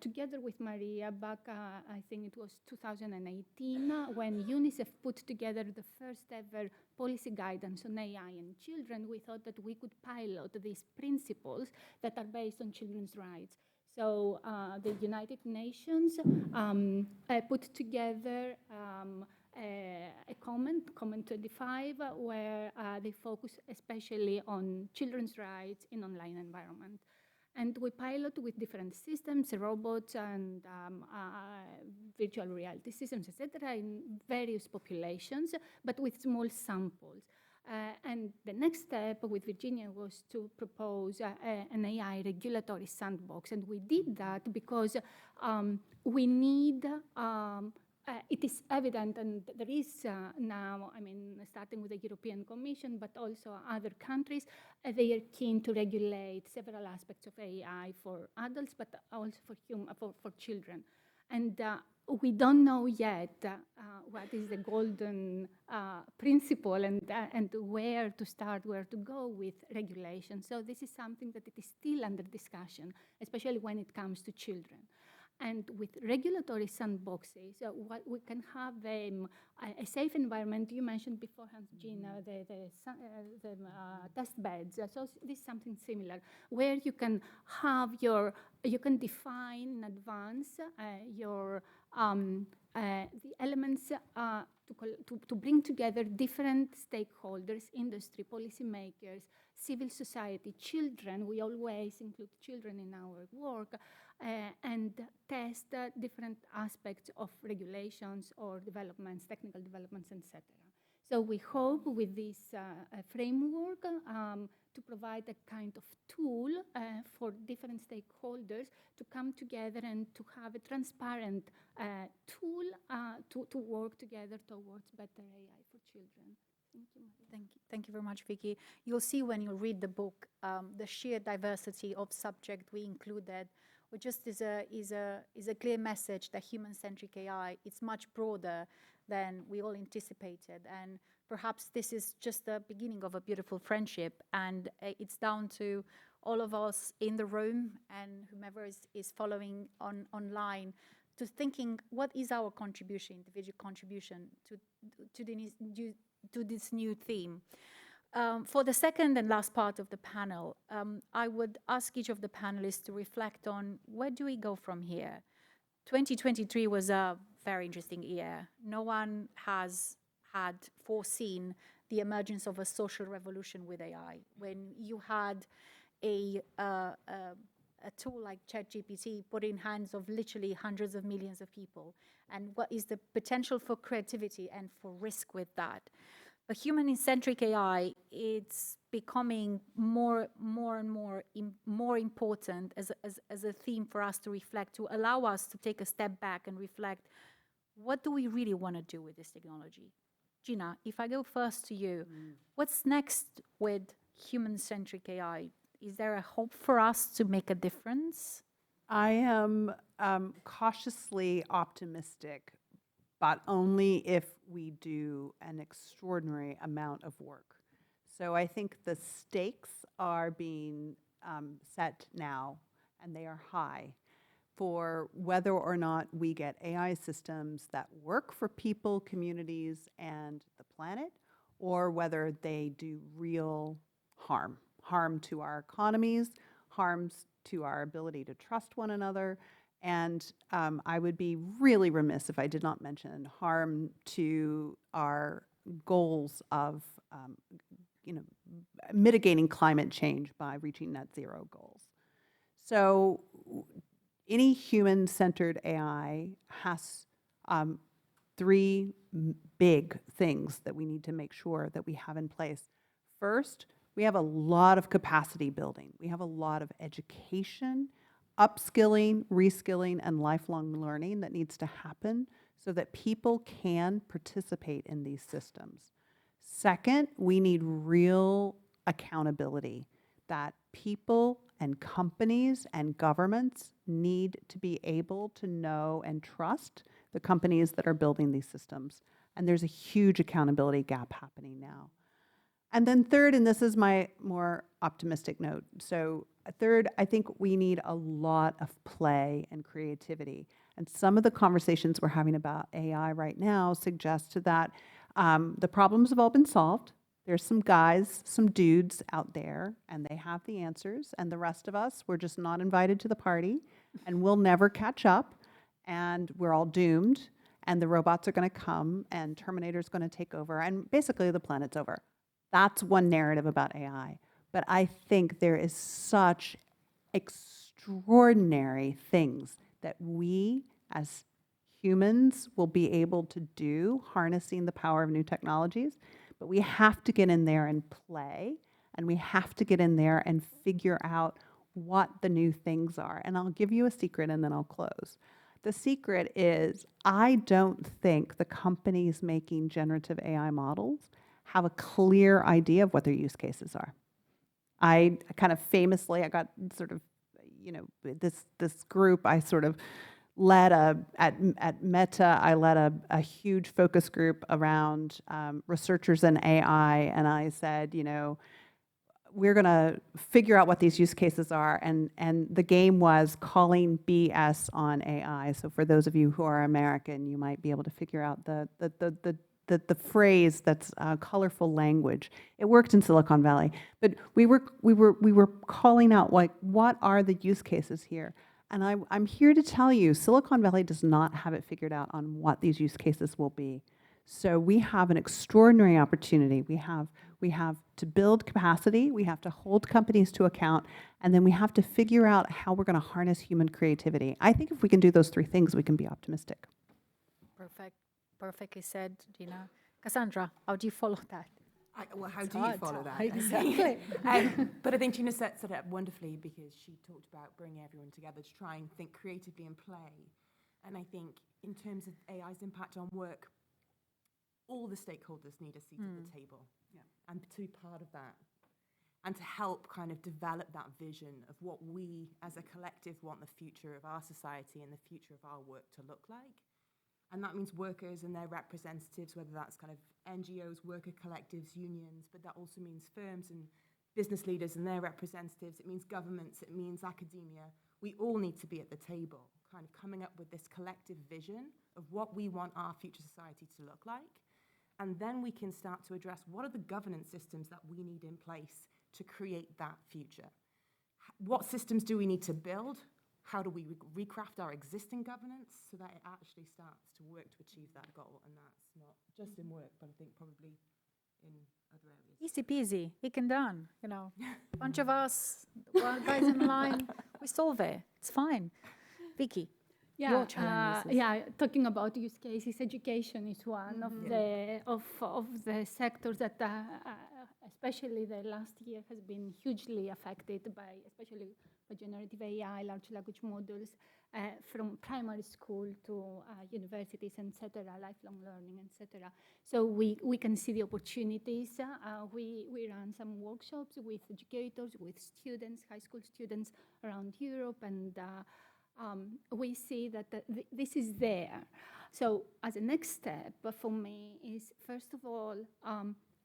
together with Maria back, I think it was 2018, when UNICEF put together the first ever policy guidance on AI and children, we thought that we could pilot these principles that are based on children's rights. So the United Nations put together a comment 25, where they focus especially on children's rights in online environment. And we pilot with different systems, robots and virtual reality systems, etc., in various populations, but with small samples. And the next step with Virginia was to propose an AI regulatory sandbox. And we did that because we need it is evident, and there is now, I mean, starting with the European Commission, but also other countries, they are keen to regulate several aspects of AI for adults, but also for children. And we don't know yet what is the golden principle and where to start, where to go with regulation. So this is something that it is still under discussion, especially when it comes to children. and with regulatory sandboxes, what we can have a safe environment. You mentioned beforehand, Gina, the test beds. So this is something similar, where you can have you can define in advance the elements to bring together different stakeholders, industry, policymakers, civil society, children. We always include children in our work, and test different aspects of regulations or developments, technical developments, etc. So we hope with this framework to provide a kind of tool for different stakeholders to come together and to have a transparent tool to work together towards better AI for children. Thank you, Maria. Thank you very much, Vicky. You'll see when you read the book the sheer diversity of subject we included, which just is a clear message that human-centric AI is much broader than we all anticipated. And perhaps this is just the beginning of a beautiful friendship, and it's down to all of us in the room and whomever is following online to thinking, what is our contribution, individual contribution to this new theme. For the second and last part of the panel, I would ask each of the panelists to reflect on where do we go from here. 2023 was a very interesting year. No one had foreseen the emergence of a social revolution with AI. When you had a tool like ChatGPT put in hands of literally hundreds of millions of people, and what is the potential for creativity and for risk with that. But human-centric AI, it's becoming more and more important as a theme for us to reflect, to allow us to take a step back and reflect, what do we really want to do with this technology? Gina, if I go first to you, what's next with human-centric AI? Is there a hope for us to make a difference? I am cautiously optimistic, but only if we do an extraordinary amount of work. So I think the stakes are being set now, and they are high, for whether or not we get AI systems that work for people, communities, and the planet, or whether they do real harm to our economies, harms to our ability to trust one another. And I would be really remiss if I did not mention harm to our goals of mitigating climate change by reaching net zero goals. So any human-centered AI has three big things that we need to make sure that we have in place. First, we have a lot of capacity building. We have a lot of education, upskilling, reskilling, and lifelong learning that needs to happen so that people can participate in these systems. Second, we need real accountability, that people and companies and governments need to be able to know and trust the companies that are building these systems. And there's a huge accountability gap happening now. And then third, and this is my more optimistic note, so third, I think we need a lot of play and creativity. And some of the conversations we're having about AI right now suggest that the problems have all been solved. There's some guys, some dudes out there, and they have the answers. And the rest of us, we're just not invited to the party, and we'll never catch up, and we're all doomed, and the robots are going to come, and Terminator's going to take over, and basically the planet's over. That's one narrative about AI. But I think there is such extraordinary things that we as humans will be able to do, harnessing the power of new technologies. But we have to get in there and play, and we have to get in there and figure out what the new things are. And I'll give you a secret, and then I'll close. The secret is, I don't think the companies making generative AI models have a clear idea of what their use cases are. I kind of famously, I got sort of, this group, I sort of led at Meta, I led a huge focus group around researchers in AI, and I said, we're going to figure out what these use cases are, and the game was calling BS on AI. So for those of you who are American, you might be able to figure out the phrase that's colorful language. It worked in Silicon Valley, but we were calling out, like, what are the use cases here? And I'm here to tell you, Silicon Valley does not have it figured out on what these use cases will be. So we have an extraordinary opportunity. We have to build capacity, we have to hold companies to account, and then we have to figure out how we're going to harness human creativity. I think if we can do those three things, we can be optimistic. Perfectly said, Gina. Cassandra, how do you follow that? Well, how do you follow that? Exactly. But I think Gina set it up wonderfully, because she talked about bringing everyone together to try and think creatively and play. And I think in terms of AI's impact on work, all the stakeholders need a seat at the table, and to be part of that, and to help kind of develop that vision of what we as a collective want the future of our society and the future of our work to look like. And that means workers and their representatives, whether that's kind of NGOs, worker collectives, unions, but that also means firms and business leaders and their representatives. It means governments, it means academia. We all need to be at the table, kind of coming up with this collective vision of what we want our future society to look like. And then we can start to address what are the governance systems that we need in place to create that future. What systems do we need to build? How do we recraft our existing governance so that it actually starts to work to achieve that goal? And that's not just in work, but I think probably in other areas. Easy peasy, it can done, you know. Bunch of us, guys in line, we solve it. It's fine. Vicky. Your challenges. Talking about use cases, education is one of the sectors that, especially the last year, has been hugely affected by, especially by generative AI, large language models, from primary school to universities, etc., lifelong learning, etc. So we can see the opportunities. We run some workshops with educators, with students, high school students around Europe, and we see that this is there. So as a next step for me is, first of all,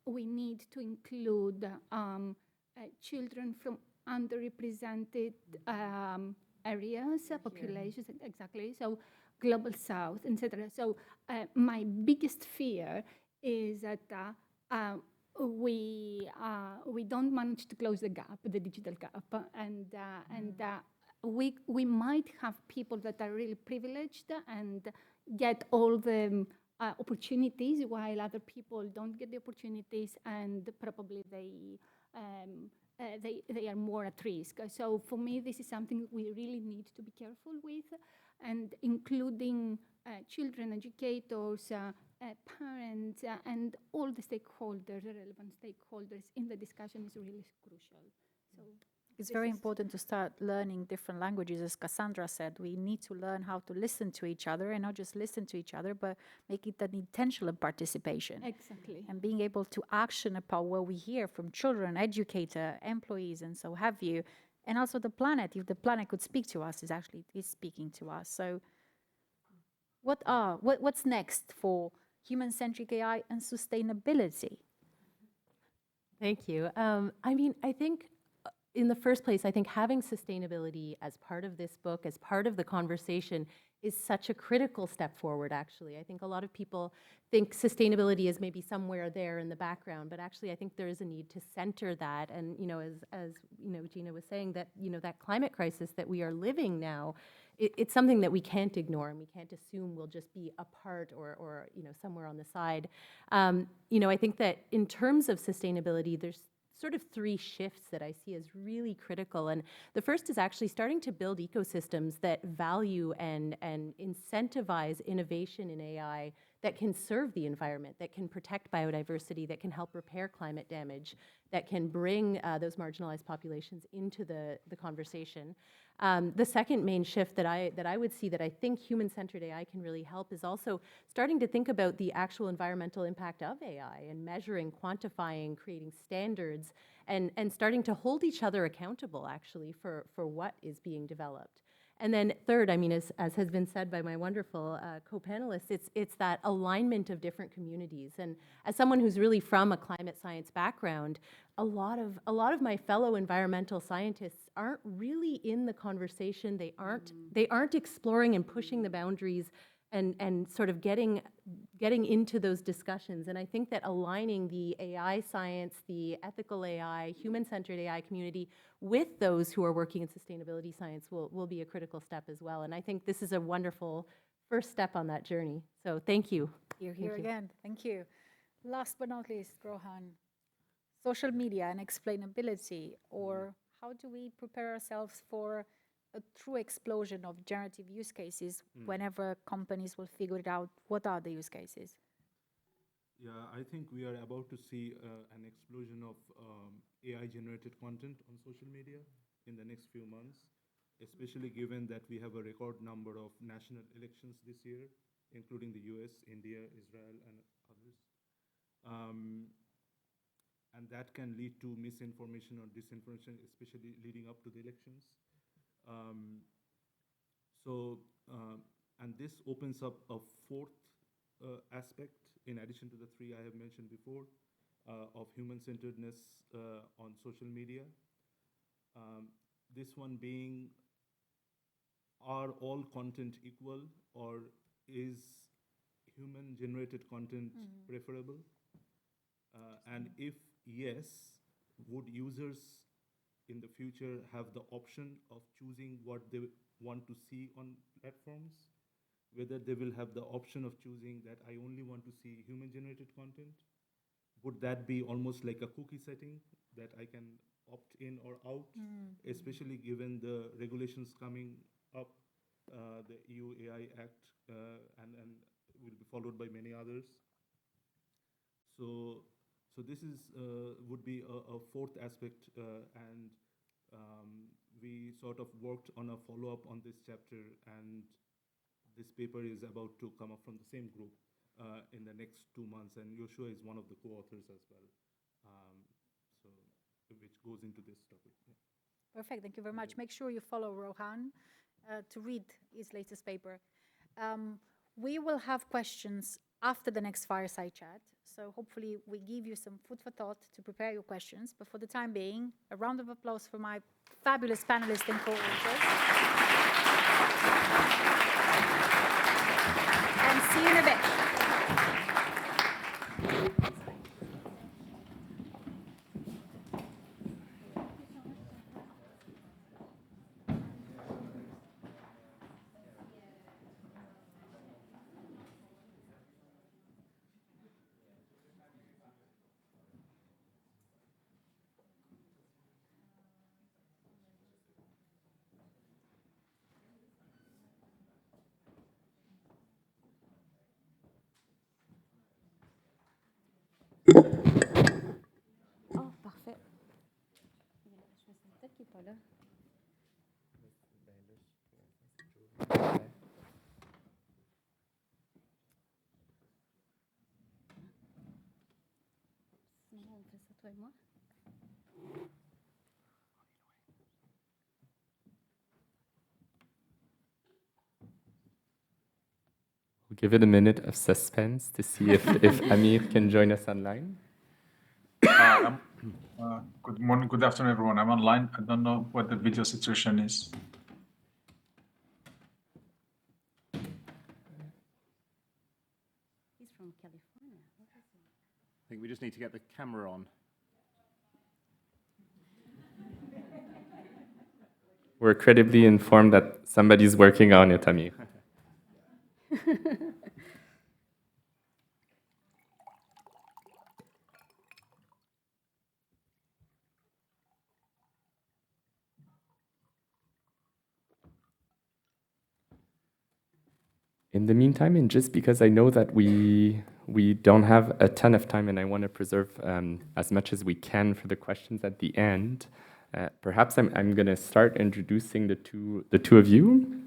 we need to include children from underrepresented areas, populations, exactly. So Global South, etc. So my biggest fear is that we don't manage to close the gap, the digital gap, and we might have people that are really privileged and get all the opportunities, while other people don't get the opportunities, and probably they are more at risk. So for me, this is something we really need to be careful with, and including children, educators, parents, and all the stakeholders, the relevant stakeholders in the discussion is really crucial. So it's very important to start learning different languages. As Cassandra said, we need to learn how to listen to each other, and not just listen to each other, but make it an intentional participation. Exactly. And being able to action upon what we hear from children, educator, employees, and so have you. And also the planet, if the planet could speak to us, is speaking to us. So what's next for human-centric AI and sustainability? Thank you. I mean, I think in the first place, I think having sustainability as part of this book, as part of the conversation, is such a critical step forward, actually. I think a lot of people think sustainability is maybe somewhere there in the background, but actually I think there is a need to center that. And, you know, as you know, Gina was saying, that, you know, that climate crisis that we are living now, it's something that we can't ignore, and we can't assume will just be a part or you know, somewhere on the side. You know, I think that in terms of sustainability, there's sort of three shifts that I see as really critical. And the first is actually starting to build ecosystems that value and incentivize innovation in AI that can serve the environment, that can protect biodiversity, that can help repair climate damage, that can bring those marginalized populations into the conversation. The second main shift that I would see that I think human-centered AI can really help is also starting to think about the actual environmental impact of AI and measuring, quantifying, creating standards, and starting to hold each other accountable, actually, for what is being developed. And then third, I mean, as has been said by my wonderful co-panelists, it's that alignment of different communities. And as someone who's really from a climate science background, a lot of my fellow environmental scientists aren't really in the conversation. They aren't exploring and pushing the boundaries and sort of getting into those discussions. And I think that aligning the AI science, the ethical AI, human-centered AI community with those who are working in sustainability science will be a critical step as well. And I think this is a wonderful first step on that journey. So thank you. You're here again. Thank you. Last but not least, Rohan, social media and explainability, or how do we prepare ourselves for a true explosion of generative use cases whenever companies will figure it out? What are the use cases? Yeah, I think we are about to see an explosion of AI-generated content on social media in the next few months, especially given that we have a record number of national elections this year, including the US, India, Israel, and others. And that can lead to misinformation or disinformation, especially leading up to the elections. And this opens up a fourth aspect, in addition to the three I have mentioned before, of human-centeredness on social media. This one being, are all content equal, or is human-generated content preferable? And if yes, would users in the future have the option of choosing what they want to see on platforms? Whether they will have the option of choosing that I only want to see human-generated content? Would that be almost like a cookie setting that I can opt in or out, especially given the regulations coming up, the EU AI Act, and will be followed by many others? So this is would be a fourth aspect, and we sort of worked on a follow-up on this chapter, and this paper is about to come up from the same group in the next 2 months, and Yoshua is one of the co-authors as well, which goes into this topic. Yeah. Perfect, thank you very much. Make sure you follow Rohan to read his latest paper. We will have questions after the next fireside chat, so hopefully we give you some food for thought to prepare your questions. But for the time being, a round of applause for my fabulous panelists and co-authors. And see you in a bit. Oh, parfait. Je me sens peut-être qu'il n'est pas là. Sinon, on fait ça toi et moi. We'll give it a minute of suspense to see if Amir can join us online. Good morning, good afternoon, everyone. I'm online. I don't know what the video situation is. He's from California. I think we just need to get the camera on. We're credibly informed that somebody's working on it, Amir. In the meantime, and just because I know that we don't have a ton of time and I want to preserve as much as we can for the questions at the end, perhaps I'm going to start introducing the two of you,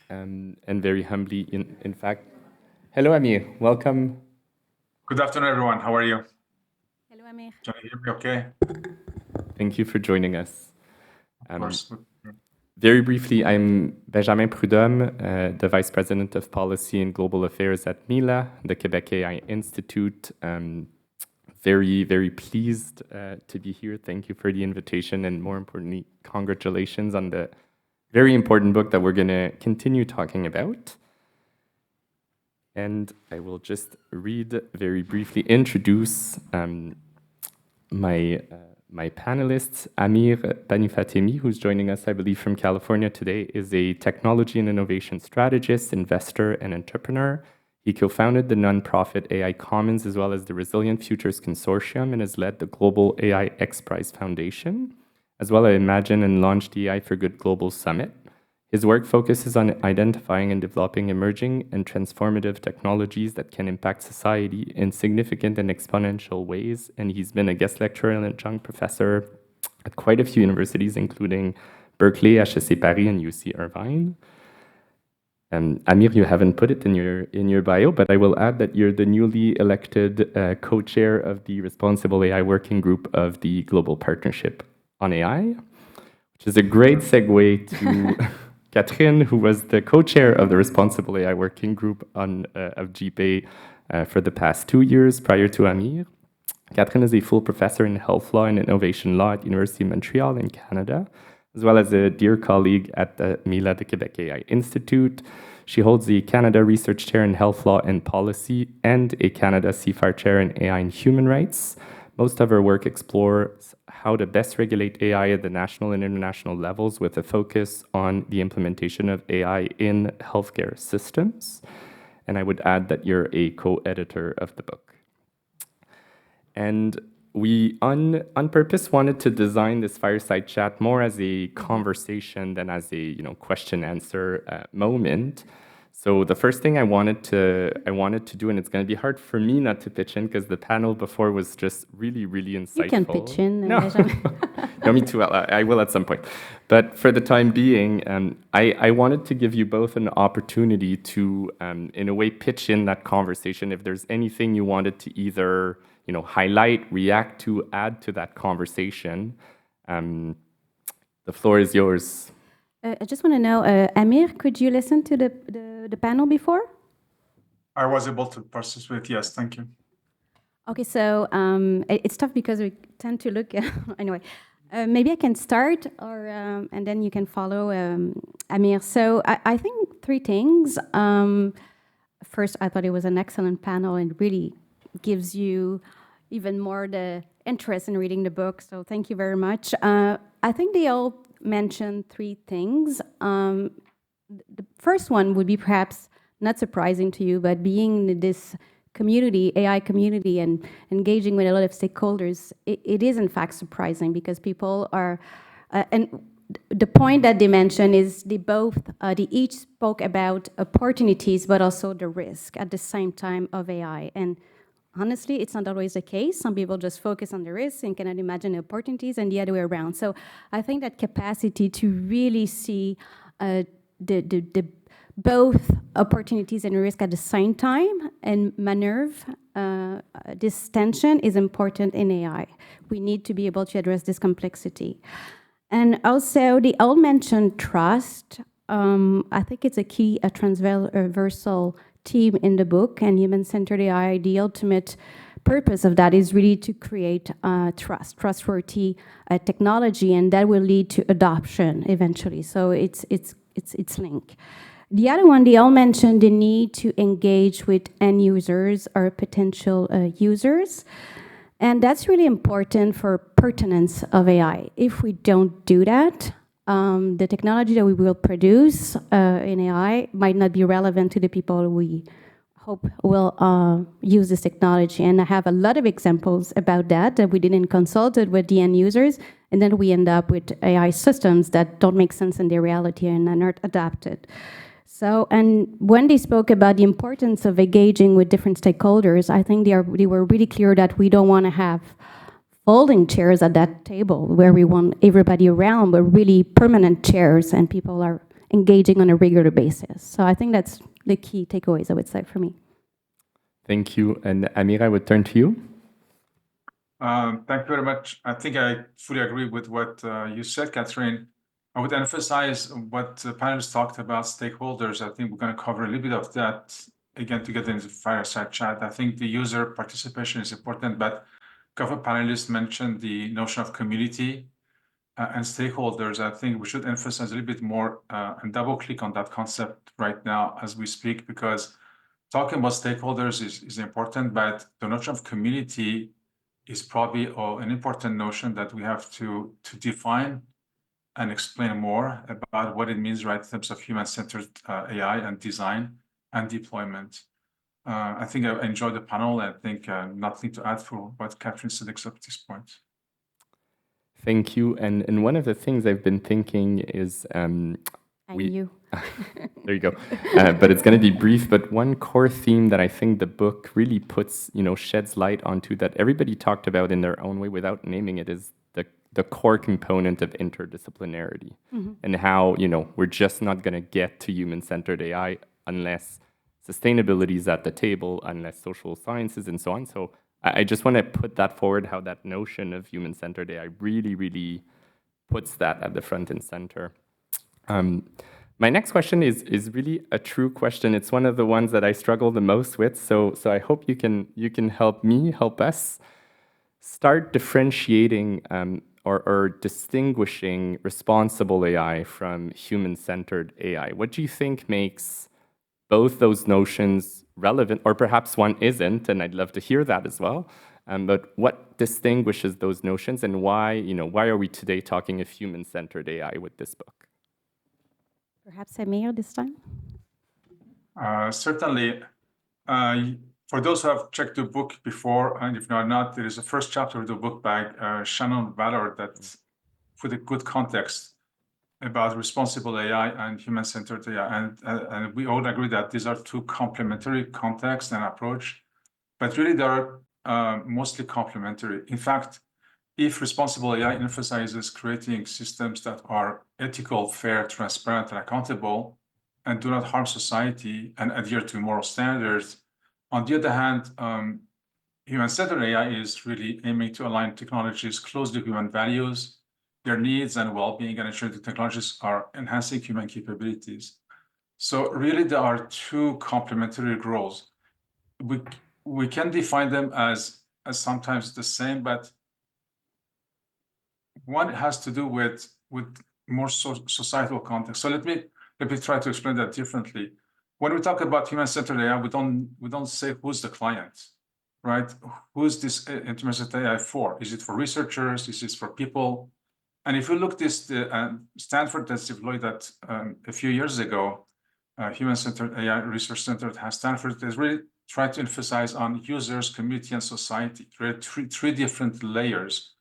and very humbly, in fact, hello Amir, welcome. Good afternoon, everyone. How are you? Hello, Amir. Can you hear me okay? Thank you for joining us. Of course. Very briefly, I'm Benjamin Prudhomme, the Vice President of Policy and Global Affairs at MILA, the Quebec AI Institute. Very, very pleased to be here. Thank you for the invitation, and more importantly, congratulations on the very important book that we're going to continue talking about. And I will just read very briefly, introduce my panelists. Amir Banifatemi, who's joining us, I believe, from California today, is a technology and innovation strategist, investor, and entrepreneur. He co-founded the nonprofit AI Commons as well as the Resilient Futures Consortium and has led the Global AI X Prize Foundation, as well as Imagine and launched the AI for Good Global Summit. His work focuses on identifying and developing emerging and transformative technologies that can impact society in significant and exponential ways, and he's been a guest lecturer and adjunct professor at quite a few universities, including Berkeley, HEC Paris, and UC Irvine. Amir, you haven't put it in your bio, but I will add that you're the newly elected co-chair of the Responsible AI Working Group of the Global Partnership on AI, which is a great segue to Catherine, who was the co-chair of the Responsible AI Working Group of GPA for the past 2 years prior to Amir. Catherine is a full professor in health law and innovation law at University of Montreal in Canada, as well as a dear colleague at the MILA, the Quebec AI Institute. She holds the Canada Research Chair in Health Law and Policy and a Canada CFAR Chair in AI and Human Rights. Most of her work explores how to best regulate AI at the national and international levels with a focus on the implementation of AI in healthcare systems. And I would add that you're a co-editor of the book. And we, on purpose, wanted to design this fireside chat more as a conversation than as a question-answer moment. So the first thing I wanted to do, and it's going to be hard for me not to pitch in because the panel before was just really, really insightful. You can pitch in. No, no, me too. I will at some point. But for the time being, I wanted to give you both an opportunity to, in a way, pitch in that conversation. If there's anything you wanted to either highlight, react to, add to that conversation, the floor is yours. I just want to know, Amir, could you listen to the panel before? I was able to participate, yes, thank you. Okay, so it's tough because we tend to look anyway. Maybe I can start, or and then you can follow Amir. So I think 3 things. First, I thought it was an excellent panel and really gives you even more the interest in reading the book. So thank you very much. I think they all mentioned 3 things. The first one would be perhaps not surprising to you, but being in this community, AI community, and engaging with a lot of stakeholders, it is in fact surprising because people are, and the point that they mentioned is they each spoke about opportunities, but also the risk at the same time of AI. And honestly, it's not always the case. Some people just focus on the risks and cannot imagine the opportunities, and the other way around. So I think that capacity to really see the both opportunities and risk at the same time and maneuver this tension is important in AI. We need to be able to address this complexity. And also, they all mentioned trust. I think it's a key, a transversal theme in the book, and human-centered AI, the ultimate purpose of that is really to create trustworthy technology, and that will lead to adoption eventually. So it's linked. The other one, they all mentioned the need to engage with end users or potential users. And that's really important for pertinence of AI. If we don't do that, the technology that we will produce in AI might not be relevant to the people we hope will use this technology. And I have a lot of examples about that we didn't consult it with the end users, and then we end up with AI systems that don't make sense in their reality and are not adapted. So, and when they spoke about the importance of engaging with different stakeholders, I think they were really clear that we don't want to have folding chairs at that table where we want everybody around, but really permanent chairs and people are engaging on a regular basis. So I think that's the key takeaways, I would say, for me. Thank you. And Amir, I would turn to you. Thank you very much. I think I fully agree with what you said, Catherine. I would emphasize what the panelists talked about, stakeholders. I think we're going to cover a little bit of that again together in the fireside chat. I think the user participation is important, but a couple of panelists mentioned the notion of community and stakeholders. I think we should emphasize a little bit more and double click on that concept right now as we speak, because talking about stakeholders is important, but the notion of community is probably an important notion that we have to define and explain more about what it means, right, in terms of human-centered AI and design and deployment. I think I enjoyed the panel. I think nothing to add for what Catherine said except this point. Thank you. And one of the things I've been thinking is And you. there you go. But it's going to be brief. But one core theme that I think the book really puts, sheds light onto that everybody talked about in their own way without naming it is the core component of interdisciplinarity, and how, we're just not going to get to human-centered AI unless sustainability is at the table, unless social sciences and so on. So I just want to put that forward, how that notion of human-centered AI really, really puts that at the front and center. My next question is really a true question. It's one of the ones that I struggle the most with. So I hope you can help us start differentiating or distinguishing responsible AI from human-centered AI. What do you think makes both those notions relevant, or perhaps one isn't, and I'd love to hear that as well. But what distinguishes those notions, and why are we today talking of human-centered AI with this book? Perhaps Amir this time? Certainly. For those who have checked the book before, and if not, there is a first chapter of the book by Shannon Ballard that put a good context about responsible AI and human-centered AI. And we all agree that these are two complementary contexts and approach, but really they are mostly complementary. In fact, if responsible AI emphasizes creating systems that are ethical, fair, transparent, and accountable, and do not harm society and adhere to moral standards, on the other hand, human-centered AI is really aiming to align technologies closely to human values, their needs and well-being, and ensure the technologies are enhancing human capabilities. So really, there are two complementary roles. We can define them as sometimes the same, but one has to do with more societal context. So let me try to explain that differently. When we talk about human-centered AI, we don't say who's the client, right? Who's this human-centered AI for? Is it for researchers? Is it for people? And if you look this, Stanford has deployed that a few years ago, Human-Centered AI Research Center at Stanford has really tried to emphasize on users, community, and society, three different layers.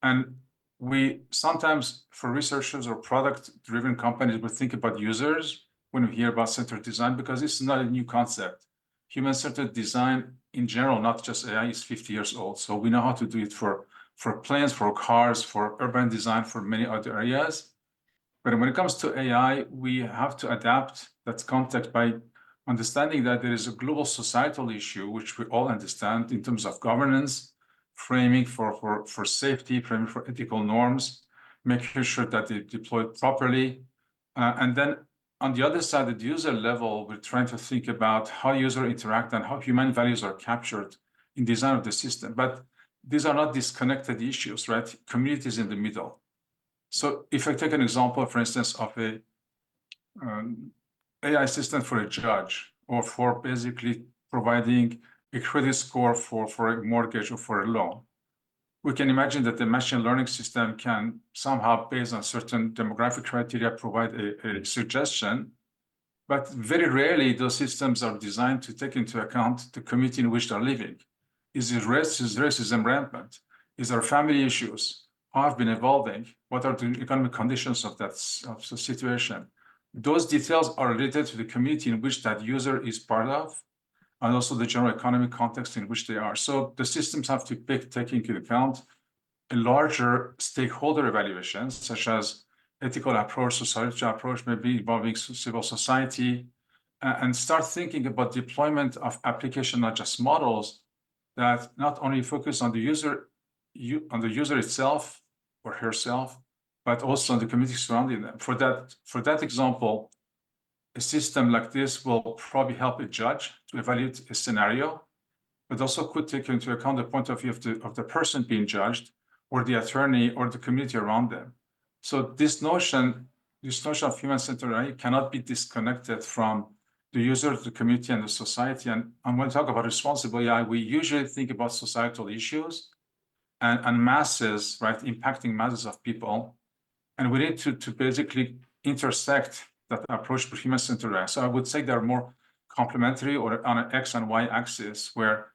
And we sometimes, for researchers or product-driven companies, we think about users when we hear about centered design, because it's not a new concept. Human-centered design in general, not just AI, is 50 years old. So we know how to do it for planes, for cars, for urban design, for many other areas. But when it comes to AI, we have to adapt that context by understanding that there is a global societal issue, which we all understand in terms of governance, framing for safety, framing for ethical norms, making sure that they deployed properly. And then on the other side, at the user level, we're trying to think about how users interact and how human values are captured in design of the system. But these are not disconnected issues, right? Community is in the middle. So if I take an example, for instance, of a AI assistant for a judge, or for basically providing a credit score for a mortgage or for a loan, we can imagine that the machine learning system can somehow, based on certain demographic criteria, provide a suggestion. But very rarely those systems are designed to take into account the community in which they're living. Is racism rampant? Is there family issues? How have been evolving? What are the economic conditions of the situation? Those details are related to the community in which that user is part of, and also the general economic context in which they are. So the systems have to take into account a larger stakeholder evaluations, such as ethical approach, societal approach, maybe involving civil society, and start thinking about deployment of application, not just models, that not only focus on the user itself or herself, but also in the community surrounding them. For that example, a system like this will probably help a judge to evaluate a scenario, but also could take into account the point of view of the person being judged, or the attorney, or the community around them. So this notion of human-centered AI cannot be disconnected from the user, the community, and the society. And when we talk about responsible AI, we usually think about societal issues and masses, right, impacting masses of people. And we need to basically intersect that approach with human-centered AI. So I would say they're more complementary, or on an X and Y axis, where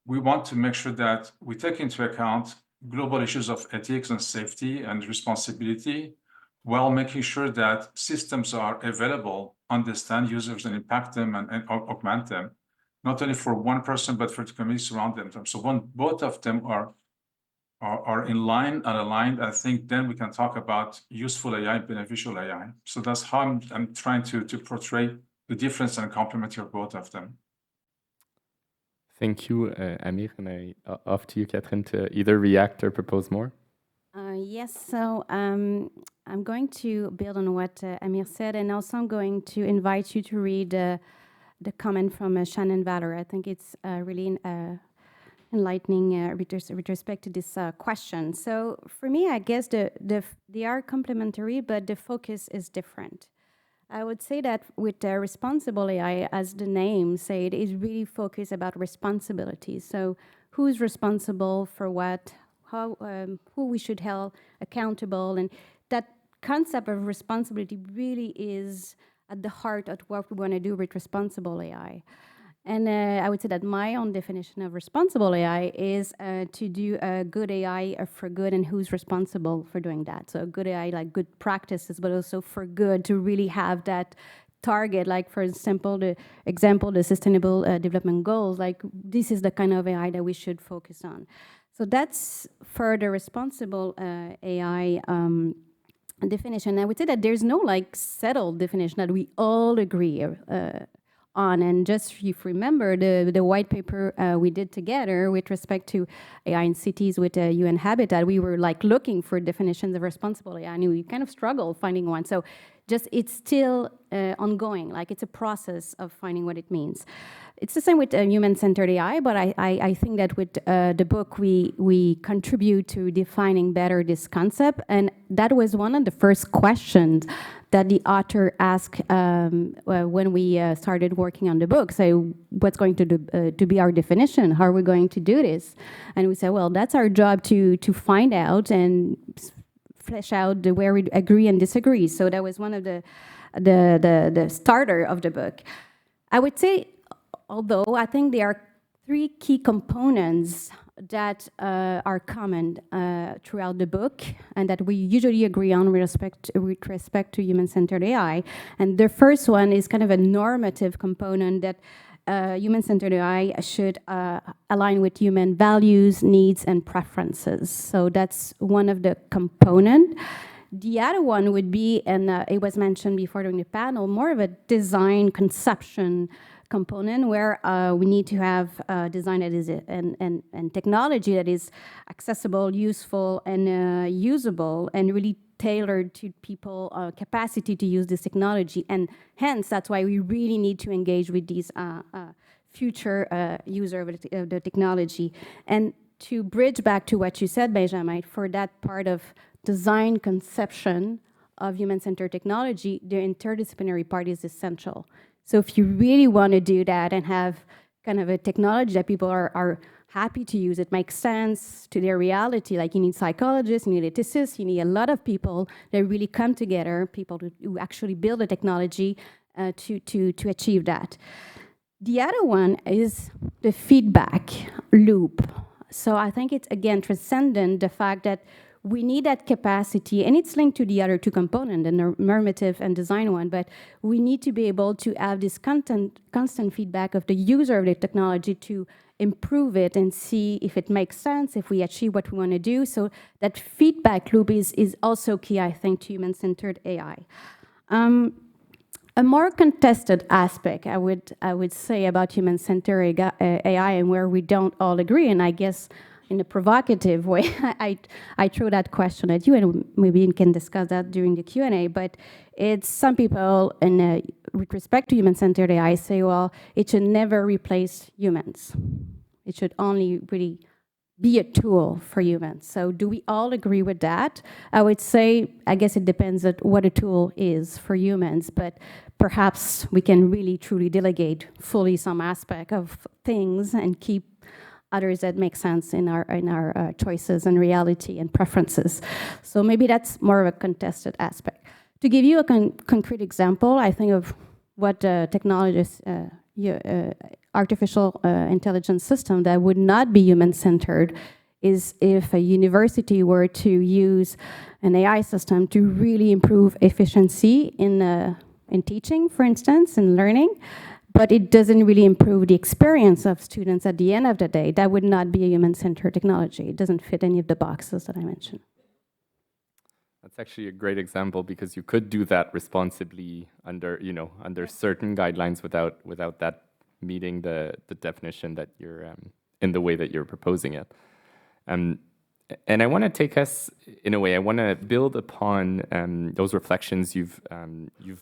we want to make sure that we take into account global issues of ethics and safety and responsibility, while making sure that systems are available, understand users, and impact them and augment them, not only for one person, but for the communities around them. So when both of them are in line and aligned, I think then we can talk about useful AI, beneficial AI. So that's how I'm trying to portray the difference and complementary of both of them. Thank you, Amir, and off to you, Catherine, to either react or propose more. Yes, so I'm going to build on what Amir said, and also I'm going to invite you to read the comment from Shannon Valor. I think it's really enlightening with respect to this question. So for me, I guess they are complementary, but the focus is different. I would say that with responsible AI, as the name said, is really focused about responsibility. So who's responsible for what, how, who we should hold accountable, and that concept of responsibility really is at the heart of what we want to do with responsible AI. And I would say that my own definition of responsible AI is to do a good AI for good, and who's responsible for doing that. So good AI, like good practices, but also for good, to really have that target. Like, for example, the Sustainable Development Goals, like this is the kind of AI that we should focus on. So that's for the responsible AI definition. I would say that there's no like settled definition that we all agree on. And just if you remember the white paper we did together with respect to AI in cities with UN Habitat, we were like looking for definitions of responsible AI, and we kind of struggled finding one. So just it's still ongoing, like it's a process of finding what it means. It's the same with human-centered AI, but I think that with the book we contribute to defining better this concept, and that was one of the first questions that the author asked when we started working on the book. So what's going to be our definition? How are we going to do this? And we said, well, that's our job to find out and flesh out where we agree and disagree. So that was one of the starter of the book. I would say, although I think there are three key components that are common throughout the book, and that we usually agree on with respect to human-centered AI. And the first one is kind of a normative component that human-centered AI should align with human values, needs, and preferences. So that's one of the components. The other one would be, and it was mentioned before during the panel, more of a design conception component, where we need to have design that is and technology that is accessible, useful, and usable, and really tailored to people capacity to use this technology. And hence, that's why we really need to engage with these future user of the technology. And to bridge back to what you said, Benjamin, for that part of design conception of human-centered technology, the interdisciplinary part is essential. So if you really want to do that and have kind of a technology that people are happy to use, it makes sense to their reality, like you need psychologists, you need ethicists, you need a lot of people that really come together, people who actually build a technology to achieve that. The other one is the feedback loop. So I think it's, again, transcendent the fact that we need that capacity, and it's linked to the other two components, the normative and design one, but we need to be able to have this constant feedback of the user of the technology to improve it and see if it makes sense, if we achieve what we want to do. So that feedback loop is also key, I think, to human-centered AI. A more contested aspect, I would say, about human-centered AI, and where we don't all agree, and I guess in a provocative way, I throw that question at you, and maybe you can discuss that during the Q&A, but it's some people, with respect to human-centered AI, say, well, it should never replace humans. It should only really be a tool for humans. So do we all agree with that? I would say, I guess it depends on what a tool is for humans, but perhaps we can really truly delegate fully some aspect of things and keep others that make sense in our choices and reality and preferences. So maybe that's more of a contested aspect. To give you a concrete example, I think of what technologists, artificial intelligence system that would not be human-centered is if a university were to use an AI system to really improve efficiency in teaching, for instance, in learning, but it doesn't really improve the experience of students at the end of the day. That would not be a human-centered technology. It doesn't fit any of the boxes that I mentioned. That's actually a great example because you could do that responsibly under, under certain guidelines without that meeting the definition that you're in the way that you're proposing it. And I want to take us, in a way, I want to build upon those reflections you've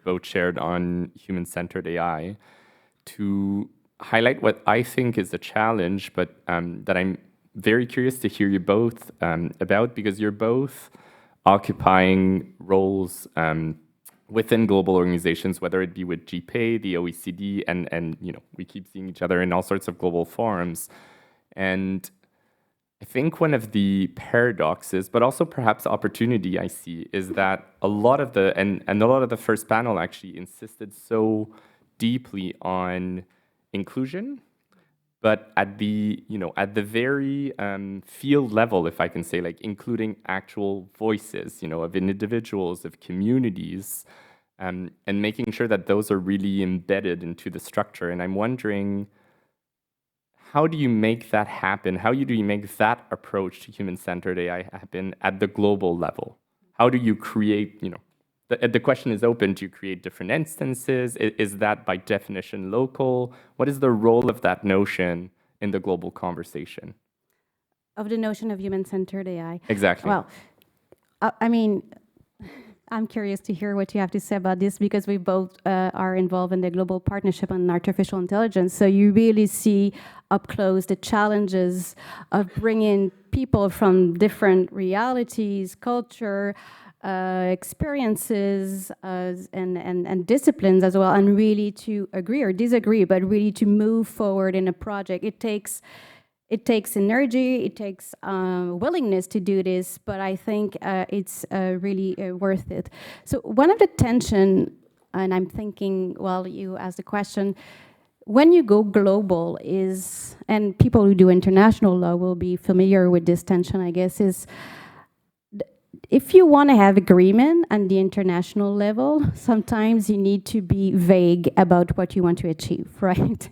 both shared on human-centered AI to highlight what I think is a challenge, but that I'm very curious to hear you both about, because you're both occupying roles within global organizations, whether it be with GPAY, the OECD, and we keep seeing each other in all sorts of global forums. And I think one of the paradoxes, but also perhaps opportunity I see, is that a lot of the first panel actually insisted so deeply on inclusion, but at the very field level, if I can say, like including actual voices, of individuals, of communities, and making sure that those are really embedded into the structure. And I'm wondering, how do you make that happen? How do you make that approach to human-centered AI happen at the global level? How do you create, the question is open, do you create different instances? Is that by definition local? What is the role of that notion in the global conversation? Of the notion of human-centered AI? Exactly. Well, I mean, I'm curious to hear what you have to say about this, because we both are involved in the global partnership on artificial intelligence. So you really see up close the challenges of bringing people from different realities, culture, experiences, and disciplines as well, and really to agree or disagree, but really to move forward in a project. It takes energy, it takes willingness to do this, but I think it's really worth it. So one of the tension, and I'm thinking while you ask the question, when you go global is, and people who do international law will be familiar with this tension, I guess, is if you want to have agreement on the international level, sometimes you need to be vague about what you want to achieve, right?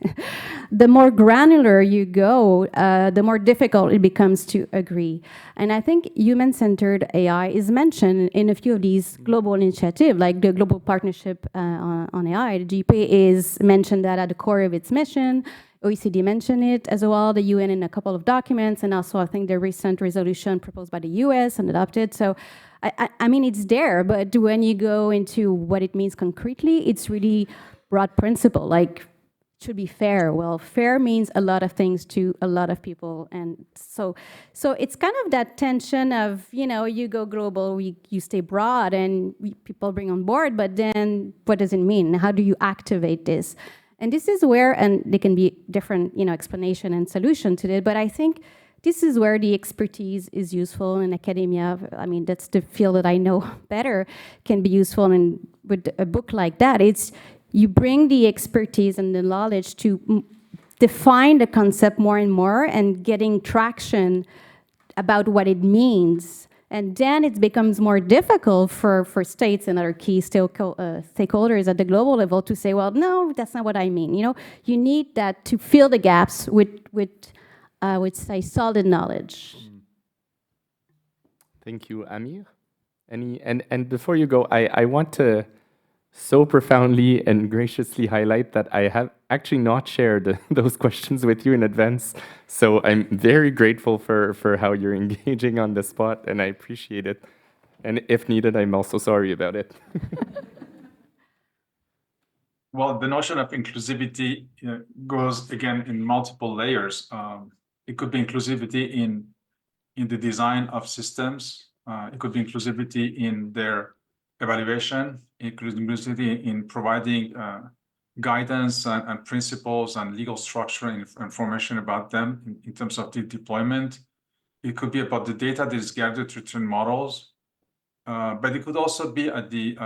The more granular you go, the more difficult it becomes to agree. And I think human-centered AI is mentioned in a few of these global initiatives, like the Global Partnership on AI. The GPAY is mentioned that at the core of its mission. OECD mentioned it as well, the UN in a couple of documents, and also I think the recent resolution proposed by the US and adopted. So, I mean, it's there, but when you go into what it means concretely, it's really broad principle, like, should be fair. Well, fair means a lot of things to a lot of people. And so it's kind of that tension of, you go global, you stay broad, and people bring on board, but then what does it mean? How do you activate this? And this is where, and there can be different, explanation and solution to it, but I think this is where the expertise is useful in academia. I mean, that's the field that I know better, can be useful with a book like that. It's, you bring the expertise and the knowledge to define the concept more and more and getting traction about what it means. And then it becomes more difficult for states and other key stakeholders at the global level to say, well, no, that's not what I mean. You need that to fill the gaps with say, solid knowledge. Thank you, Amir. And before you go, I want to so profoundly and graciously highlight that I have actually not shared those questions with you in advance. So I'm very grateful for how you're engaging on the spot, and I appreciate it. And if needed, I'm also sorry about it. Well, the notion of inclusivity goes again in multiple layers. It could be inclusivity in the design of systems. It could be inclusivity in their evaluation, inclusivity in providing guidance and principles and legal structure and information about them in terms of the deployment. It could be about the data that is gathered to train models, but it could also be at the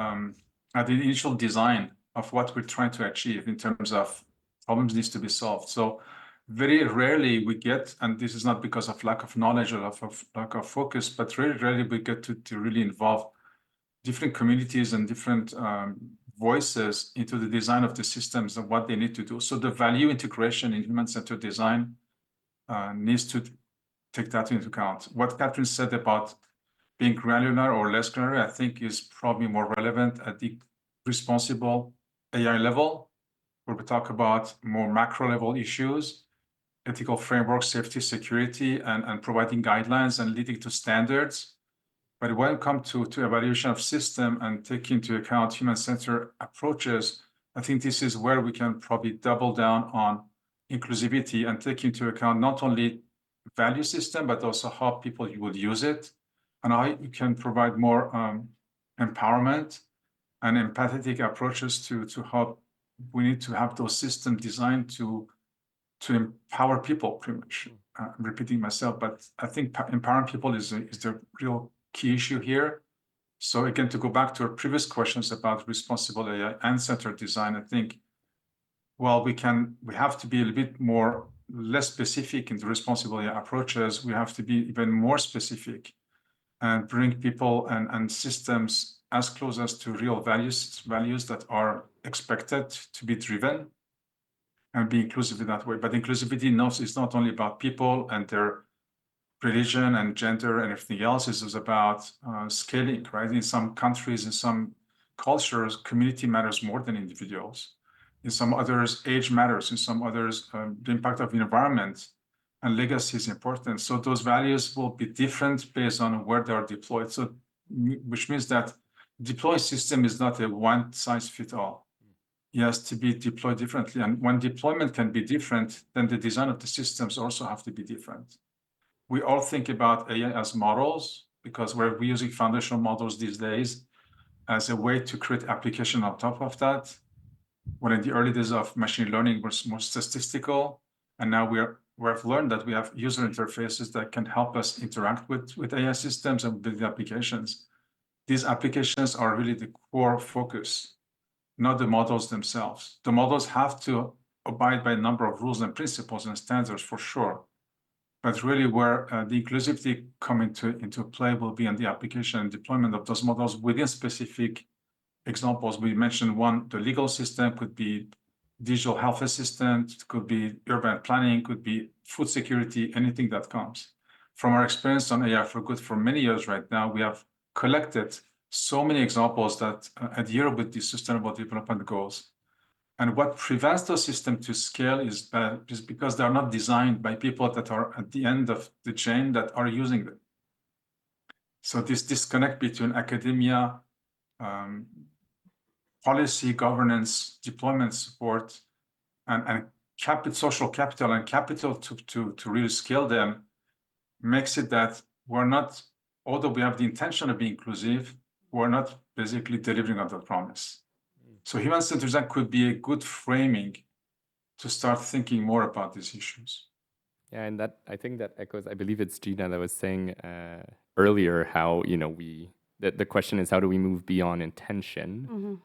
initial design of what we're trying to achieve in terms of problems needs to be solved. So very rarely we get, and this is not because of lack of knowledge or lack of focus, but very rarely we get to really involve different communities and different voices into the design of the systems and what they need to do. So the value integration in human-centered design needs to take that into account. What Catherine said about being granular or less granular, I think is probably more relevant at the responsible AI level, where we talk about more macro level issues, ethical framework, safety, security, and providing guidelines and leading to standards. But when it comes to evaluation of system and take into account human-centered approaches, I think this is where we can probably double down on inclusivity and take into account not only value system, but also how people would use it and how you can provide more empowerment and empathetic approaches to how we need to have those systems designed to empower people, pretty much. I'm repeating myself, but I think empowering people is the real key issue here. So again, to go back to our previous questions about responsible AI and centered design, I think, well, we have to be a little bit less specific in the responsible AI approaches. We have to be even more specific and bring people and systems as close as to real values that are expected to be driven and be inclusive in that way. But inclusivity is not only about people and their religion and gender and everything else. It's about scaling, right? In some countries, in some cultures, community matters more than individuals. In some others, age matters. In some others, the impact of the environment and legacy is important. So those values will be different based on where they are deployed. So, which means that deploy system is not a one size fits all. It has to be deployed differently. And when deployment can be different, then the design of the systems also have to be different. We all think about AI as models because we're using foundational models these days as a way to create application on top of that. When in the early days of machine learning was more statistical, and now we have learned that we have user interfaces that can help us interact with AI systems and build applications. These applications are really the core focus, not the models themselves. The models have to abide by a number of rules and principles and standards for sure. But really where the inclusivity come into play will be on the application and deployment of those models within specific examples. We mentioned one, the legal system could be digital health assistant, could be urban planning, could be food security, anything that comes. From our experience on AI for Good for many years right now, we have collected so many examples that adhere with the Sustainable Development Goals. And what prevents those systems to scale is because they are not designed by people that are at the end of the chain that are using them. So this disconnect between academia, policy, governance, deployment support, and social capital and capital to really scale them makes it that we're not, although we have the intention of being inclusive, we're not basically delivering on that promise. So human-centered design could be a good framing to start thinking more about these issues. Yeah, and that I think that echoes. I believe it's Gina that was saying earlier how the question is how do we move beyond intention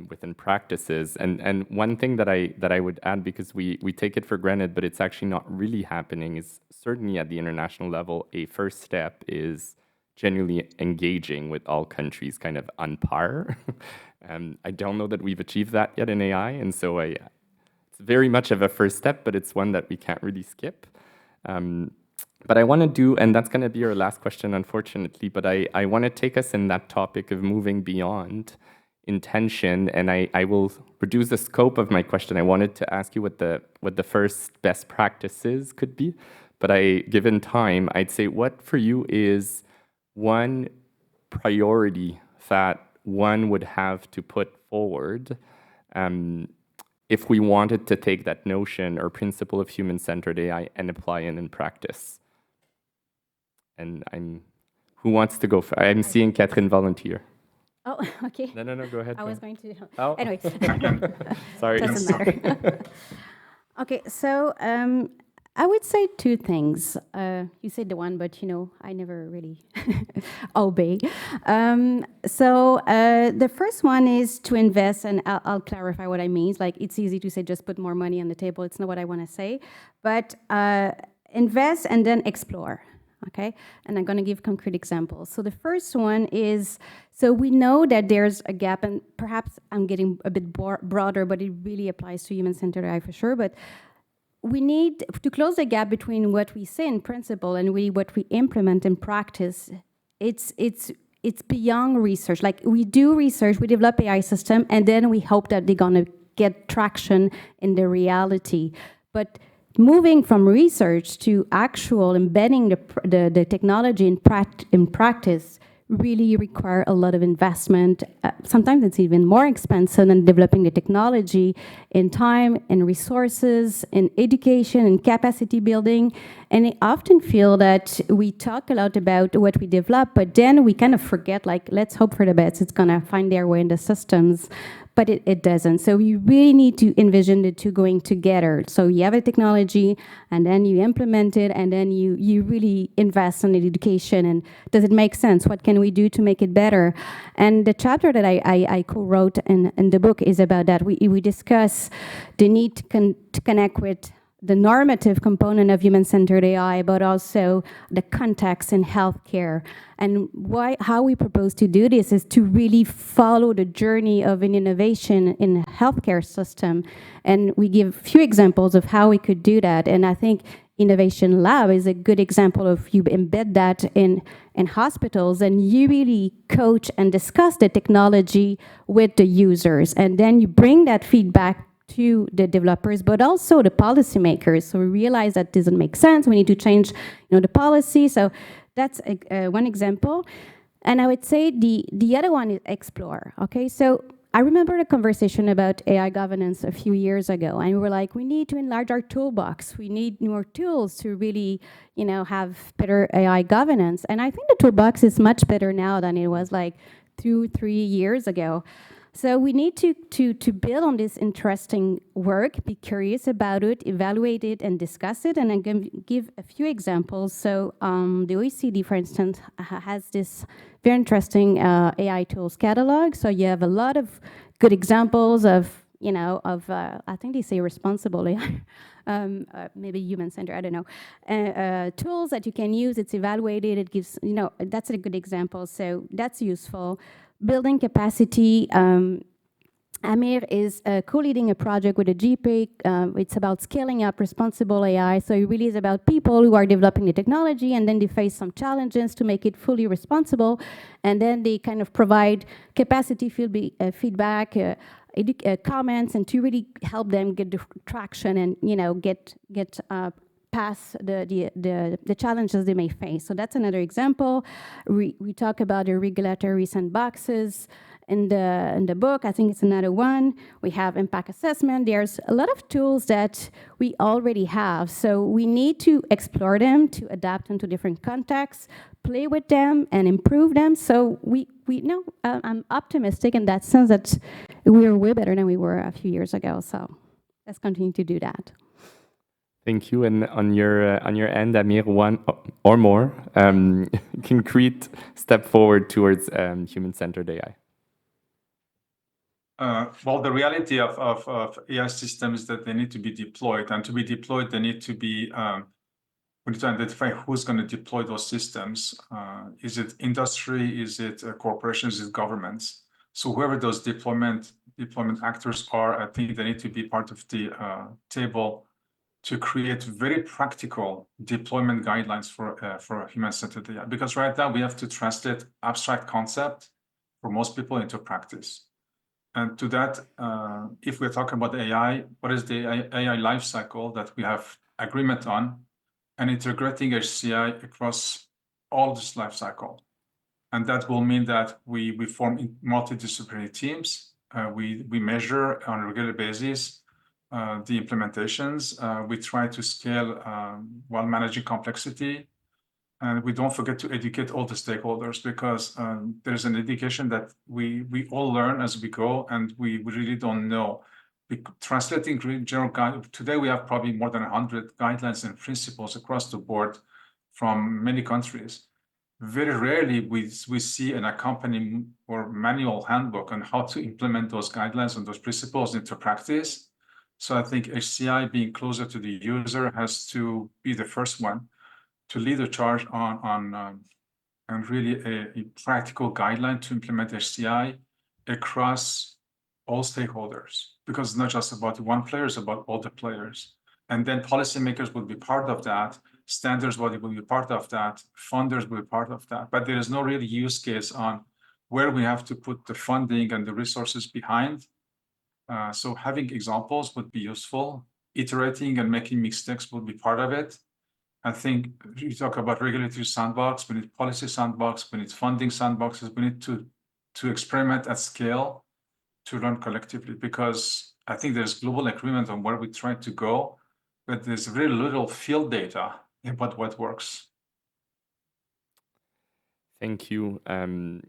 within practices. And one thing that I would add, because we take it for granted, but it's actually not really happening, is certainly at the international level, a first step is genuinely engaging with all countries kind of on par. I don't know that we've achieved that yet in AI, and so it's very much of a first step, but it's one that we can't really skip. But I want to do, and that's going to be our last question, unfortunately, but I want to take us in that topic of moving beyond intention, and I will reduce the scope of my question. I wanted to ask you what the first best practices could be, but given time, I'd say what for you is one priority that one would have to put forward if we wanted to take that notion or principle of human-centered AI and apply it in practice. And who wants to go? I'm seeing Catherine volunteer. Oh, okay. No, go ahead. I was going to. Oh. Anyway. Sorry. Doesn't matter. Okay, so I would say two things. You said the one, but I never really obey. So the first one is to invest, and I'll clarify what I mean. Like, it's easy to say just put more money on the table. It's not what I want to say, but invest and then explore. Okay, and I'm going to give concrete examples. So the first one is, so we know that there's a gap, and perhaps I'm getting a bit broader, but it really applies to human-centered AI for sure, but we need to close the gap between what we say in principle and what we implement in practice. It's beyond research. Like, we do research, we develop AI system, and then we hope that they're going to get traction in the reality. But moving from research to actual embedding the technology in practice really require a lot of investment. Sometimes it's even more expensive than developing the technology in time, in resources, in education, in capacity building. And I often feel that we talk a lot about what we develop, but then we kind of forget, like, let's hope for the best. It's going to find their way in the systems. But it doesn't. So you really need to envision the two going together. So you have a technology, and then you implement it, and then you really invest in education. And does it make sense? What can we do to make it better? And the chapter that I co-wrote in the book is about that. We discuss the need to connect with the normative component of human-centered AI, but also the context in healthcare. And how we propose to do this is to really follow the journey of an innovation in the healthcare system. And we give a few examples of how we could do that. And I think Innovation Lab is a good example of you embed that in hospitals, and you really coach and discuss the technology with the users. And then you bring that feedback to the developers, but also the policymakers. So we realize that doesn't make sense. We need to change, the policy. So that's one example. And I would say the other one is explore. Okay, so I remember a conversation about AI governance a few years ago, and we were like, we need to enlarge our toolbox. We need more tools to really, have better AI governance. And I think the toolbox is much better now than it was like 2-3 years ago. So we need to build on this interesting work, be curious about it, evaluate it, and discuss it. And I'm going to give a few examples. So the OECD, for instance, has this very interesting AI tools catalog. So you have a lot of good examples of, I think they say responsible AI, maybe human-centered, I don't know, tools that you can use. It's evaluated. It gives, that's a good example. So that's useful. Building capacity. Amir is co-leading a project with a GP. It's about scaling up responsible AI. So it really is about people who are developing the technology, and then they face some challenges to make it fully responsible. And then they kind of provide capacity feedback, comments, and to really help them get the traction and, get past the challenges they may face. So that's another example. We talk about the regulatory sandboxes in the book. I think it's another one. We have impact assessment. There's a lot of tools that we already have. So we need to explore them, to adapt them to different contexts, play with them, and improve them. So we know I'm optimistic in that sense that we are way better than we were a few years ago. So let's continue to do that. Thank you. And on your end, Amir, one or more concrete step forward towards human-centered AI. Well, the reality of AI systems is that they need to be deployed, and to be deployed, they need to be. We need to identify who's going to deploy those systems. Is it industry? Is it corporations? Is it governments? So whoever those deployment actors are, I think they need to be part of the table to create very practical deployment guidelines for human-centered AI. Because right now we have to translate abstract concept for most people into practice. And to that, if we're talking about AI, what is the AI life cycle that we have agreement on, and integrating HCI across all this life cycle? And that will mean that we form multidisciplinary teams. We measure on a regular basis the implementations. We try to scale while managing complexity. And we don't forget to educate all the stakeholders, because there's an education that we all learn as we go, and we really don't know. Translating general guidelines, today we have probably more than 100 guidelines and principles across the board from many countries. Very rarely we see an accompanying or manual handbook on how to implement those guidelines and those principles into practice. So I think HCI, being closer to the user, has to be the first one to lead the charge on really a practical guideline to implement HCI across all stakeholders, because it's not just about one player, it's about all the players. And then policymakers will be part of that, standards body will be part of that, funders will be part of that, but there is no really use case on where we have to put the funding and the resources behind. So having examples would be useful. Iterating and making mistakes would be part of it. I think you talk about regulatory sandbox, we need policy sandbox, we need funding sandboxes, we need to experiment at scale to learn collectively, because I think there's global agreement on where we try to go, but there's very little field data about what works. Thank you. And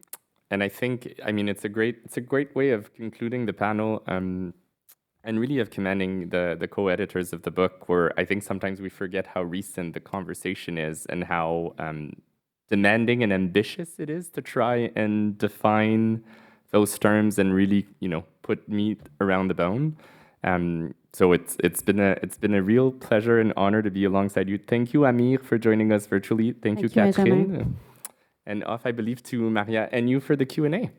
I think, I mean, it's a great way of concluding the panel. And really of commending the co-editors of the book, where I think sometimes we forget how recent the conversation is and how demanding and ambitious it is to try and define those terms and really, put meat around the bone. So it's been a real pleasure and honor to be alongside you. Thank you, Amir, for joining us virtually. Thank you, Catherine. And off, I believe, to Maria and you for the Q&A.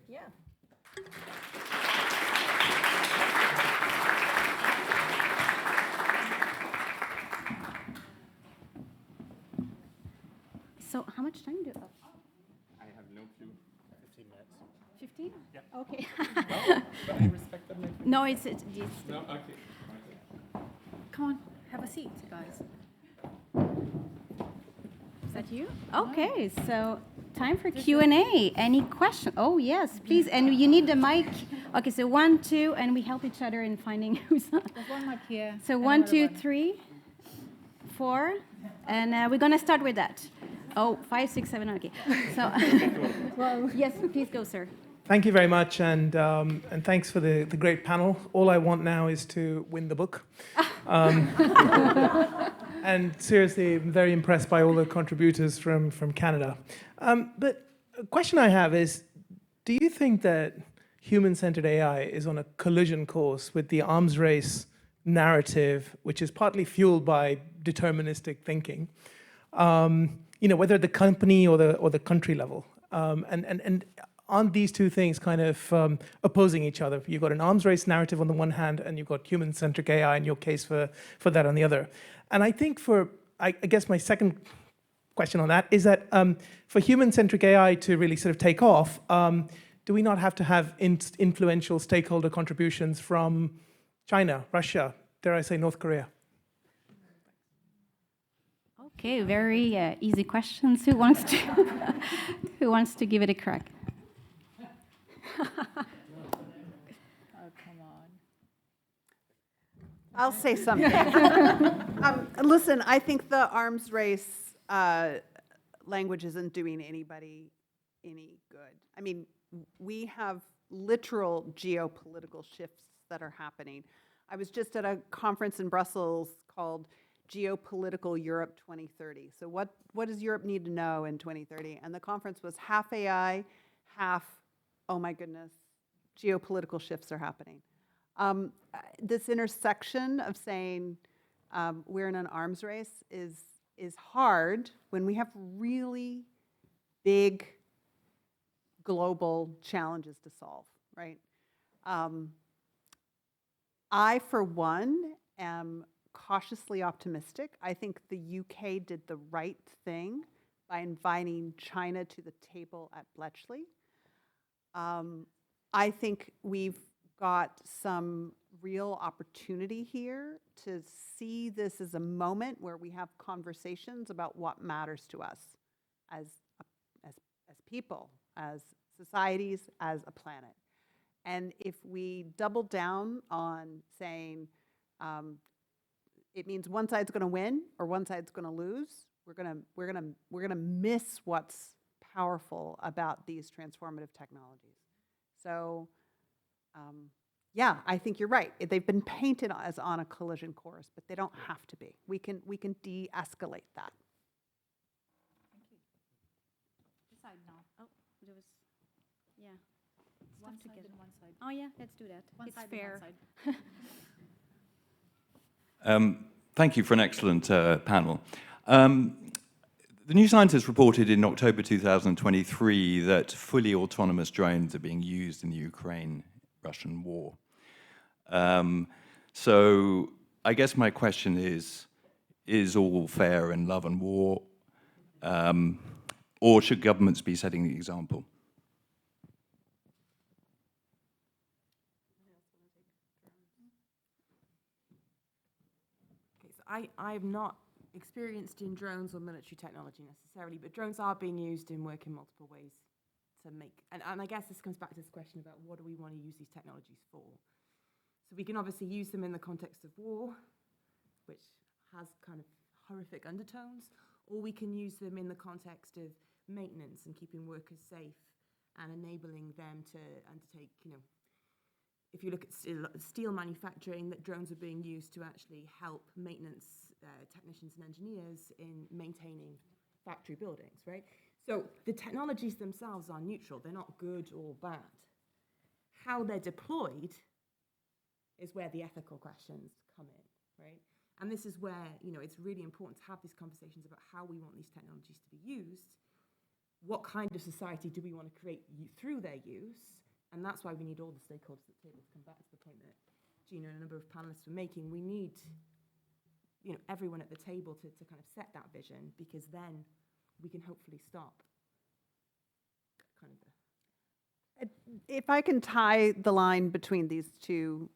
So how much time do you have? I have no clue. 15 minutes. 15? Yeah. Okay. But I respect them. No, it's No, okay. come on, have a seat, guys. Is that you? Okay, so time for Q&A. Any question? Oh, yes, please. And you need the mic. Okay, so 1, 2, and we help each other in finding who's on. There's one mic here. So 1, 2, 3, 4, and we're going to start with that. Oh, 5, 6, 7, okay. So, yes, please go, sir. Thank you very much, and thanks for the great panel. All I want now is to win the book. And seriously, I'm very impressed by all the contributors from Canada. But a question I have is, do you think that human-centered AI is on a collision course with the arms race narrative, which is partly fueled by deterministic thinking? Whether at the company or the country level, and aren't these two things kind of opposing each other? You've got an arms race narrative on the one hand, and you've got human-centric AI in your case for that on the other. And I think I guess my second question on that is that for human-centric AI to really sort of take off, do we not have to have influential stakeholder contributions from China, Russia, dare I say North Korea? Okay, very easy questions. Who wants to give it a crack? Oh, come on. I'll say something. Listen, I think the arms race language isn't doing anybody any good. I mean, we have literal geopolitical shifts that are happening. I was just at a conference in Brussels called Geopolitical Europe 2030. So what does Europe need to know in 2030? And the conference was half AI, half, oh my goodness, geopolitical shifts are happening. This intersection of saying we're in an arms race is hard when we have really big global challenges to solve, right? I, for one, am cautiously optimistic. I think the UK did the right thing by inviting China to the table at Bletchley. I think we've got some real opportunity here to see this as a moment where we have conversations about what matters to us as people, as societies, as a planet. And if we double down on saying it means one side's going to win or one side's going to lose, we're gonna miss what's powerful about these transformative technologies. So, yeah, I think you're right. They've been painted as on a collision course, but they don't have to be. We can de-escalate that. Thank you. This side now. Oh, there was, yeah. One Stuff side together. and one side. Oh yeah, let's do that. One It's side and one fair. side. Thank you for an excellent panel. The New Scientist reported in October 2023 that fully autonomous drones are being used in the Ukraine-Russian war. So I guess my question is all fair in love and war, or should governments be setting the example? Okay, so I'm not experienced in drones or military technology necessarily, but drones are being used in work in multiple ways to make, and I guess this comes back to this question about what do we want to use these technologies for. So we can obviously use them in the context of war, which has kind of horrific undertones, or we can use them in the context of maintenance and keeping workers safe and enabling them to undertake, if you look at steel manufacturing, that drones are being used to actually help maintenance technicians and engineers in maintaining factory buildings, right? So the technologies themselves are neutral. They're not good or bad. How they're deployed is where the ethical questions come in, right? And this is where, it's really important to have these conversations about how we want these technologies to be used. What kind of society do we want to create through their use? And that's why we need all the stakeholders at the table to come back to the point that Gina and a number of panelists were making. We need, everyone at the table to kind of set that vision, because then we can hopefully stop kind of If I can tie the line between these two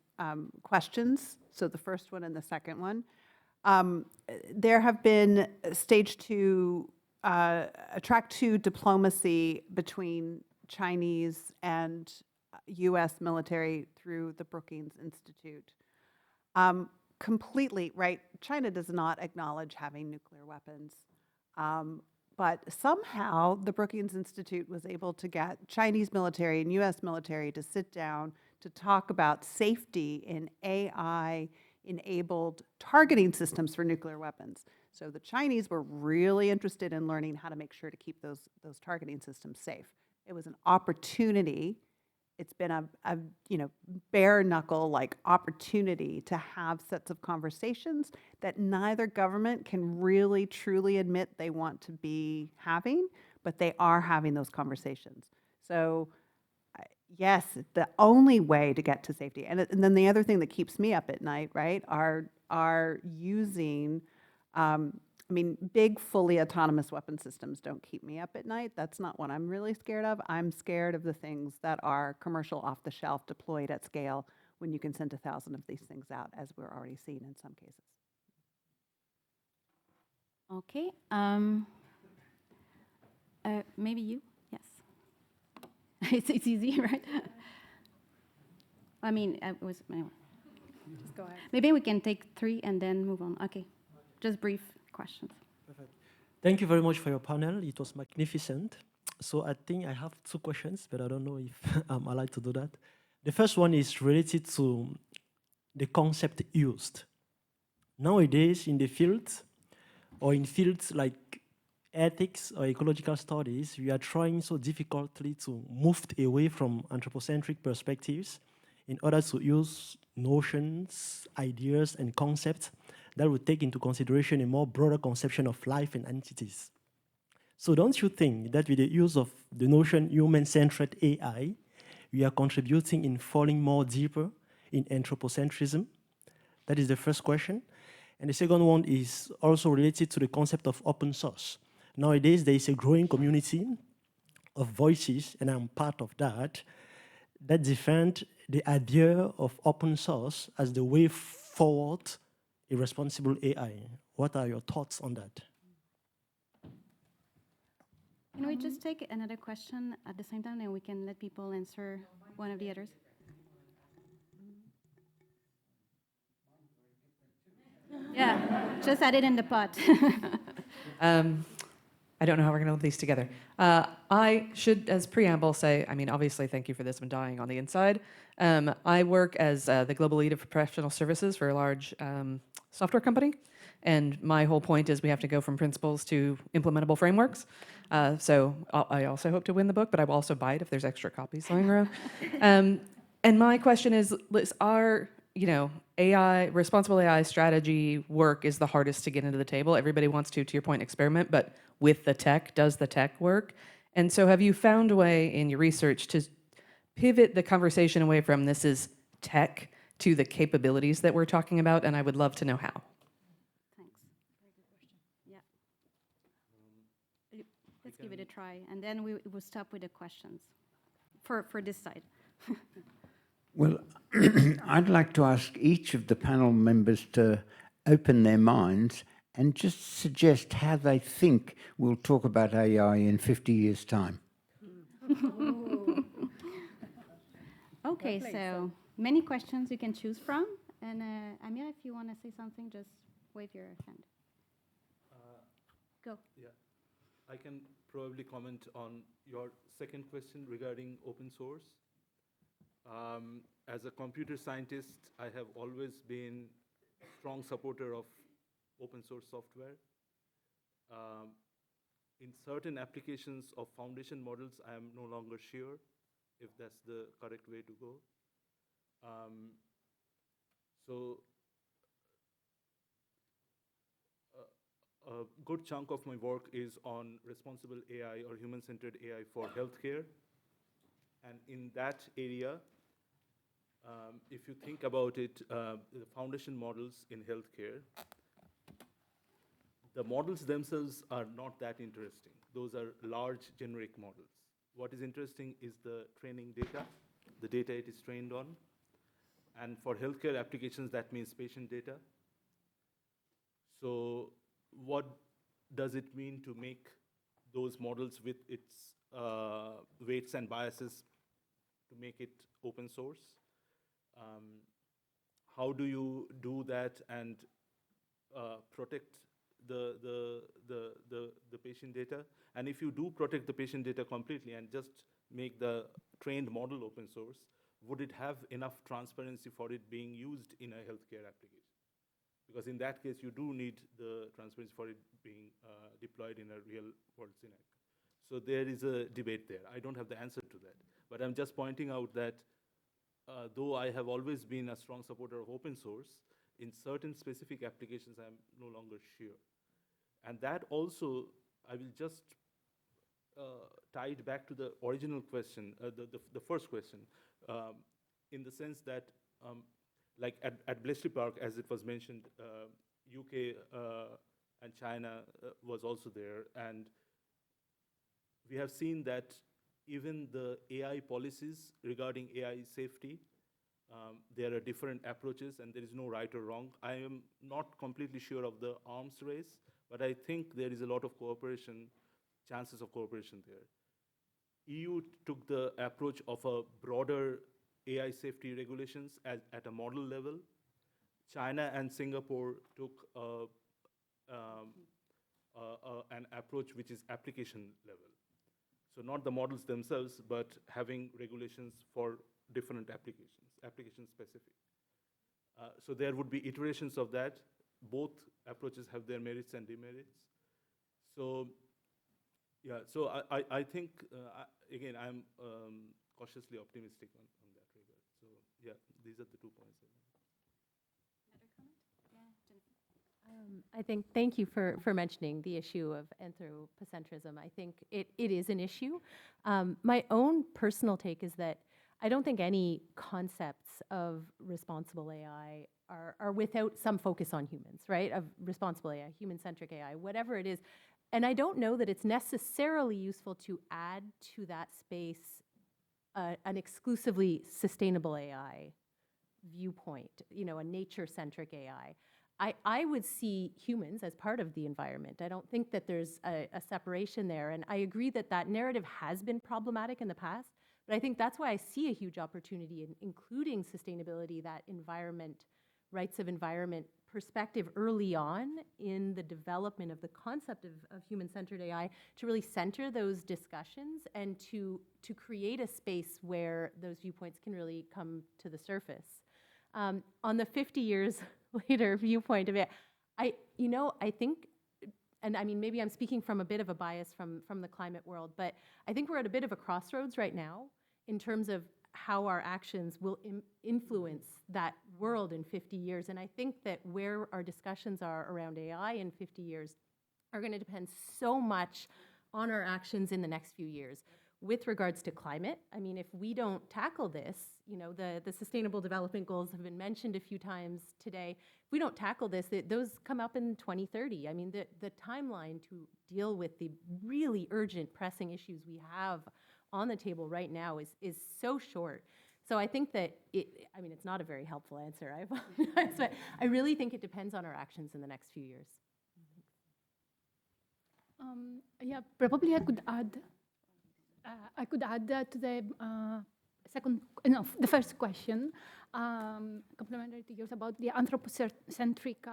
questions, so the first one and the second one, there have been stage 2, track 2 diplomacy between Chinese and US military through the Brookings Institute. Completely, right? China does not acknowledge having nuclear weapons. But somehow the Brookings Institute was able to get Chinese military and US military to sit down to talk about safety in AI-enabled targeting systems for nuclear weapons. So the Chinese were really interested in learning how to make sure to keep those targeting systems safe. It was an opportunity. It's been a bare knuckle like opportunity to have sets of conversations that neither government can really truly admit they want to be having, but they are having those conversations. So yes, the only way to get to safety, and then the other thing that keeps me up at night, right, are using, big fully autonomous weapon systems don't keep me up at night. That's not what I'm really scared of. I'm scared of the things that are commercial off the shelf deployed at scale when you can send 1,000 of these things out, as we're already seeing in some cases. Okay. Maybe you? Yes. It's easy, right? It was. Anyway. Just go ahead. Maybe we can take 3 and then move on. Okay. Just brief questions. Perfect. Thank you very much for your panel. It was magnificent. So I think I have 2 questions, but I don't know if I'm allowed to do that. The first one is related to the concept used. Nowadays in the field, or in fields like ethics or ecological studies, we are trying so difficultly to move away from anthropocentric perspectives in order to use notions, ideas, and concepts that would take into consideration a more broader conception of life and entities. So don't you think that with the use of the notion human-centered AI, we are contributing in falling more deeper in anthropocentrism? That is the first question. And the second one is also related to the concept of open source. Nowadays, there is a growing community of voices, and I'm part of that, that defend the idea of open source as the way forward in responsible AI. What are your thoughts on that? Can we just take another question at the same time, and we can let people answer one of the others? Yeah, just add it in the pot. I don't know how we're going to hold these together. I should, as preamble, say, I mean, obviously, thank you for this. I'm dying on the inside. I work as the global lead of professional services for a large software company. And my whole point is we have to go from principles to implementable frameworks. So I also hope to win the book, but I will also buy it if there's extra copies lying around. And my question is, our AI, responsible AI strategy work is the hardest to get into the table. Everybody wants to your point, experiment, but with the tech, does the tech work? And so have you found a way in your research to pivot the conversation away from this is tech to the capabilities that we're talking about? And I would love to know how. Thanks. Very good question. Yeah. Let's give it a try, and then we'll stop with the questions for this side. Well, I'd like to ask each of the panel members to open their minds and just suggest how they think we'll talk about AI in 50 years' time. Okay, so many questions you can choose from. And Amir, if you want to say something, just wave your hand. Go. Yeah, I can probably comment on your second question regarding open source. As a computer scientist, I have always been a strong supporter of open source software. In certain applications of foundation models, I am no longer sure if that's the correct way to go. A good chunk of my work is on responsible AI or human-centered AI for healthcare. And in that area, if you think about it, the foundation models in healthcare, the models themselves are not that interesting. Those are large generic models. What is interesting is the training data, the data it is trained on. And for healthcare applications, that means patient data. So what does it mean to make those models with its weights and biases to make it open source? How do you do that and protect the patient data? And if you do protect the patient data completely and just make the trained model open source, would it have enough transparency for it being used in a healthcare application? Because in that case, you do need the transparency for it being deployed in a real world scenario. So there is a debate there. I don't have the answer to that. But I'm just pointing out that though I have always been a strong supporter of open source, in certain specific applications, I'm no longer sure. And that also, I will just tie it back to the original question, the first question, in the sense that, like at Bletchley Park, as it was mentioned, UK and China was also there. And we have seen that even the AI policies regarding AI safety, there are different approaches and there is no right or wrong. I am not completely sure of the arms race, but I think there is a lot of cooperation, chances of cooperation there. EU took the approach of a broader AI safety regulations at a model level. China and Singapore took an approach which is application level. So not the models themselves, but having regulations for different applications, application specific. So there would be iterations of that. Both approaches have their merits and demerits. So yeah, so I think, again, I'm cautiously optimistic on that regard. So yeah, these are the 2 points. Another comment? Yeah, Jennifer. I think, thank you for mentioning the issue of anthropocentrism. I think it is an issue. My own personal take is that I don't think any concepts of responsible AI are without some focus on humans, right? Of responsible AI, human-centric AI, whatever it is. And I don't know that it's necessarily useful to add to that space an exclusively sustainable AI viewpoint, a nature-centric AI. I would see humans as part of the environment. I don't think that there's a separation there. And I agree that that narrative has been problematic in the past, but I think that's why I see a huge opportunity in including sustainability, that environment, rights of environment perspective early on in the development of the concept of human-centered AI, to really center those discussions and to create a space where those viewpoints can really come to the surface. On the 50 years later viewpoint of it, I think, and I mean, maybe I'm speaking from a bit of a bias from the climate world, but I think we're at a bit of a crossroads right now in terms of how our actions will influence that world in 50 years. And I think that where our discussions are around AI in 50 years are going to depend so much on our actions in the next few years. With regards to climate, I mean, if we don't tackle this, the Sustainable Development Goals have been mentioned a few times today. If we don't tackle this, those come up in 2030. I mean, the timeline to deal with the really urgent, pressing issues we have on the table right now is so short. So I think that it's not a very helpful answer, I apologize, but I really think it depends on our actions in the next few years. Yeah, probably I could add to the the first question, complementary to yours about the anthropocentric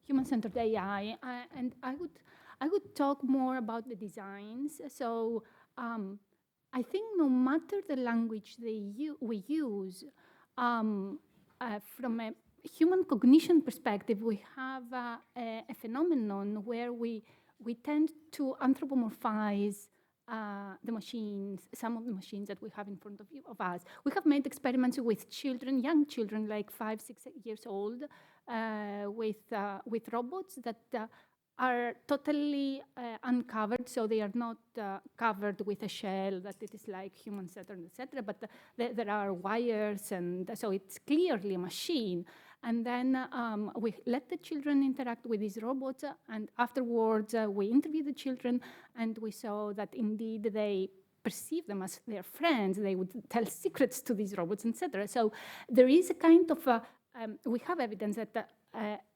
human-centered AI, and I would talk more about the designs. So I think no matter the language we use, from a human cognition perspective, we have a phenomenon where we tend to anthropomorphize the machines, some of the machines that we have in front of us. We have made experiments with children, young children, like 5, 6 years old, with robots that are totally uncovered, so they are not covered with a shell that it is like human-centered, etc. But there are wires, and so it's clearly a machine. And then we let the children interact with these robots, and afterwards we interview the children, and we saw that indeed they perceive them as their friends. They would tell secrets to these robots, etc. So there is a kind of we have evidence that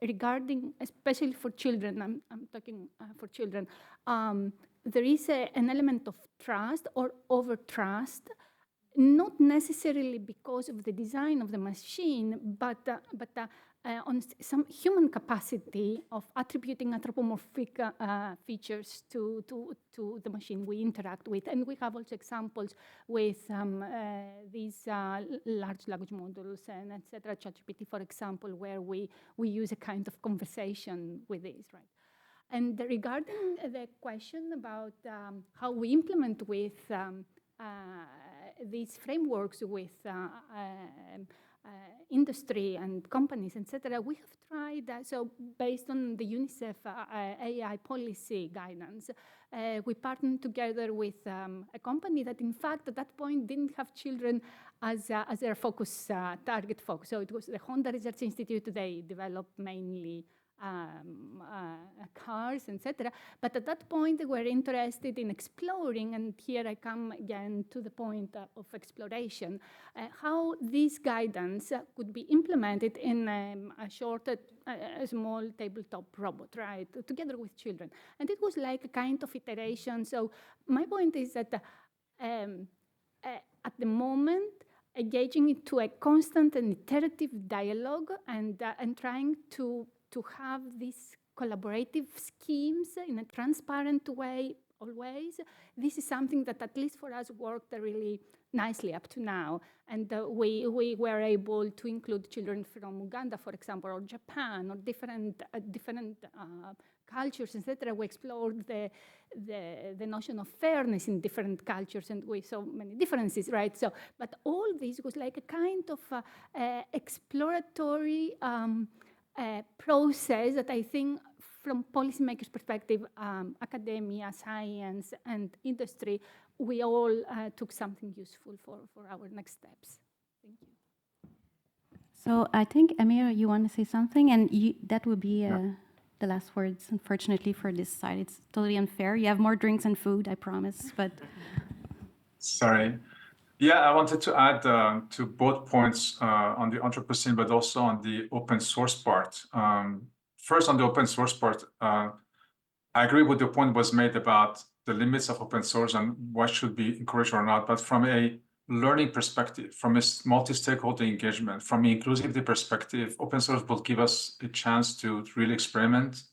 regarding, especially for children, I'm talking for children, there is an element of trust or over-trust, not necessarily because of the design of the machine, but on some human capacity of attributing anthropomorphic features to the machine we interact with. And we have also examples with these large language models and etc. ChatGPT, for example, where we use a kind of conversation with this, right? And regarding the question about how we implement with these frameworks with industry and companies, etc., we have tried, so based on the UNICEF AI policy guidance, we partnered together with a company that, in fact, at that point didn't have children as their focus, target focus. So it was the Honda Research Institute. They developed mainly cars, etc. But at that point, they were interested in exploring, and here I come again to the point of exploration, how this guidance could be implemented in a short, a small tabletop robot, right, together with children. And it was like a kind of iteration. So my point is that at the moment, engaging into a constant and iterative dialogue and trying to have these collaborative schemes in a transparent way, always. This is something that, at least for us, worked really nicely up to now. And we were able to include children from Uganda, for example, or Japan, or different cultures, etc. We explored the notion of fairness in different cultures, and we saw many differences, right? So, but all this was like a kind of exploratory process that I think, from policymakers' perspective, academia, science, and industry, we all took something useful for our next steps. Thank you. So I think, Amir, you want to say something? And that would be the last words, unfortunately, for this side. It's totally unfair. You have more drinks and food, I promise. But Sorry. Yeah, I wanted to add to both points on the Anthropocene, but also on the open source part. First, on the open source part, I agree with the point was made about the limits of open source and what should be encouraged or not. But from a learning perspective, from a multi-stakeholder engagement, from an inclusivity perspective, open source will give us a chance to really experiment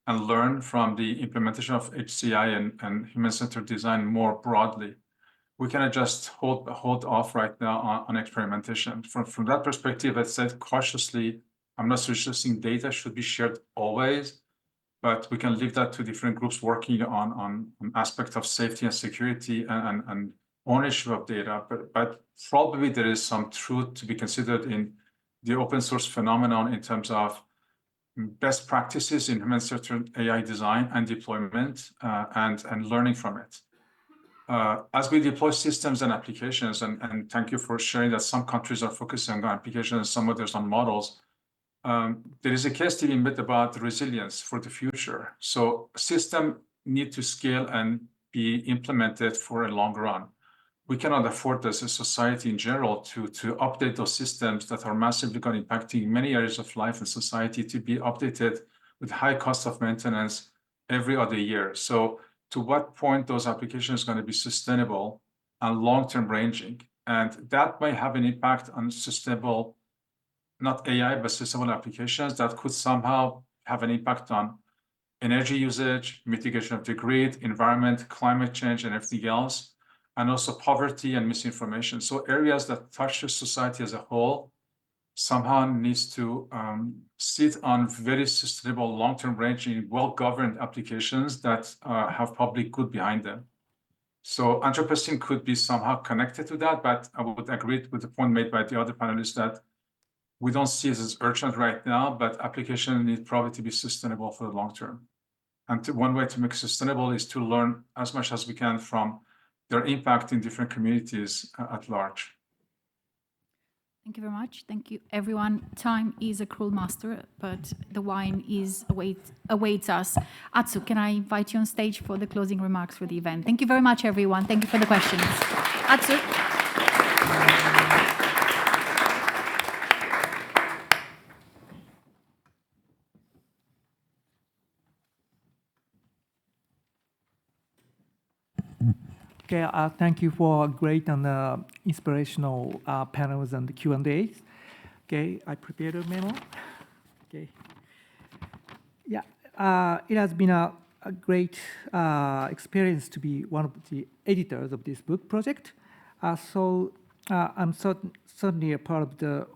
and learn from the implementation of HCI and human-centered design more broadly. We cannot just hold off right now on experimentation. From that perspective, I said cautiously, I'm not suggesting data should be shared always, but we can leave that to different groups working on aspects of safety and security and ownership of data. But probably there is some truth to be considered in the open source phenomenon in terms of best practices in human-centered AI design and deployment and learning from it. As we deploy systems and applications, and thank you for sharing that some countries are focusing on applications and some others on models, there is a case to be made about resilience for the future. So systems need to scale and be implemented for a long run. We cannot afford as a society in general to update those systems that are massively going to impacting many areas of life and society to be updated with high cost of maintenance every other year. So to what point those applications are going to be sustainable and long-term ranging? And that may have an impact on sustainable, not AI, but sustainable applications that could somehow have an impact on energy usage, mitigation of the grid, environment, climate change, and everything else, and also poverty and misinformation. So areas that touch the society as a whole somehow needs to sit on very sustainable, long-term ranging, well-governed applications that have public good behind them. So Anthropocene could be somehow connected to that, but I would agree with the point made by the other panelists that we don't see it as urgent right now, but application need probably to be sustainable for the long term. And one way to make it sustainable is to learn as much as we can from their impact in different communities at large. Thank you very much. Thank you, everyone. Time is a cruel master, but the wine awaits us. Atsu, can I invite you on stage for the closing remarks for the event? Thank you very much, everyone. Thank you for the questions. Atsu. Okay, thank you for great and inspirational panels and Q&As. Okay, I prepared a memo. Okay. Yeah, it has been a great experience to be one of the editors of this book project. So I'm certainly a part of the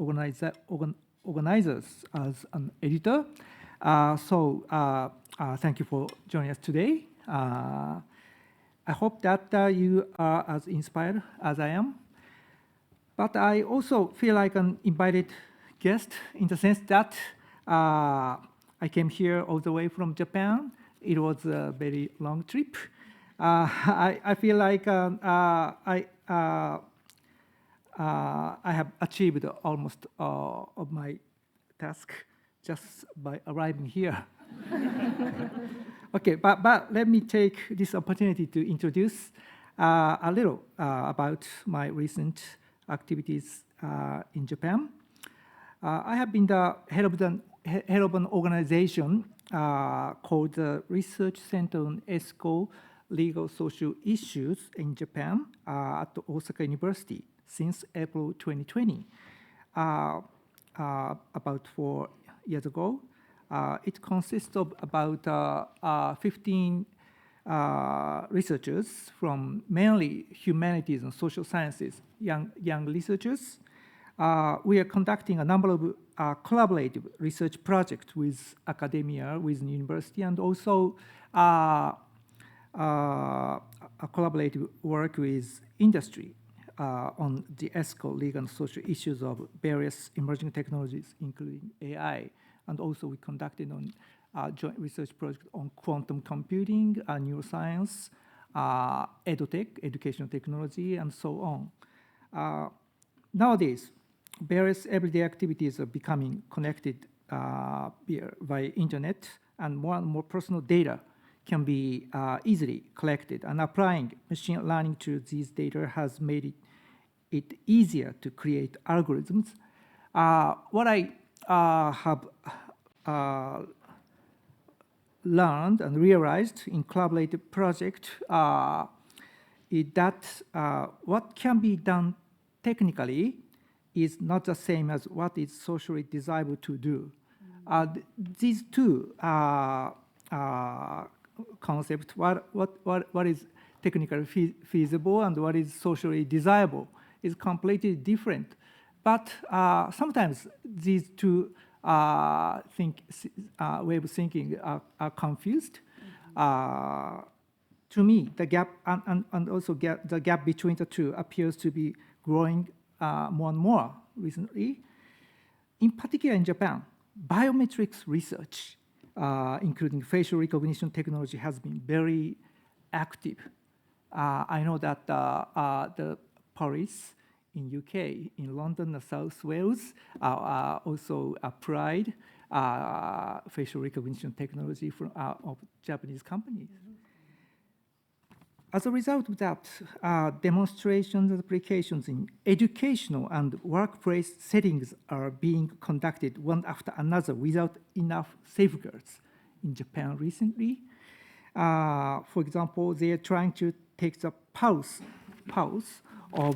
organizers as an editor. Thank you for joining us today. I hope that you are as inspired as I am. But I also feel like an invited guest in the sense that I came here all the way from Japan. It was a very long trip. I feel like I have achieved almost of my task just by arriving here. Okay, but let me take this opportunity to introduce a little about my recent activities in Japan. I have been the head of an organization called the Research Center on Ethical, Legal, Social Issues in Japan at Osaka University since April 2020. About 4 years ago. It consists of about 15 researchers from mainly humanities and social sciences, young researchers. We are conducting a number of collaborative research projects with academia, with university, and also a collaborative work with industry on the ethical, legal, and social issues of various emerging technologies, including AI. And also we conducted on joint research project on quantum computing, neuroscience, edutech, educational technology, and so on. Nowadays, various everyday activities are becoming connected via internet, and more personal data can be easily collected, and applying machine learning to these data has made it easier to create algorithms. What I have learned and realized in collaborative project is that what can be done technically is not the same as what is socially desirable to do. These two concepts, what is technically feasible and what is socially desirable, is completely different. But sometimes these two way of thinking are confused. To me, the gap and also the gap between the two appears to be growing more and more recently. In particular, in Japan, biometrics research, including facial recognition technology, has been very active. I know that the Paris in UK, in London, South Wales, also applied facial recognition technology from, of Japanese companies. As a result of that, demonstrations and applications in educational and workplace settings are being conducted one after another without enough safeguards in Japan recently. For example, they are trying to take the pulse of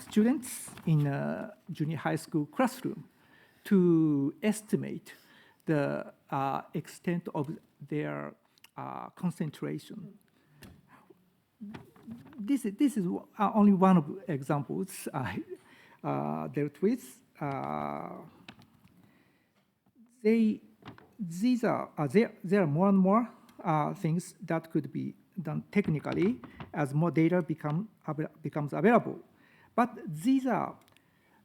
students in a junior high school classroom to estimate the extent of their concentration. This is only one of the examples I dealt with. There are more and more things that could be done technically as more data becomes available. But these are,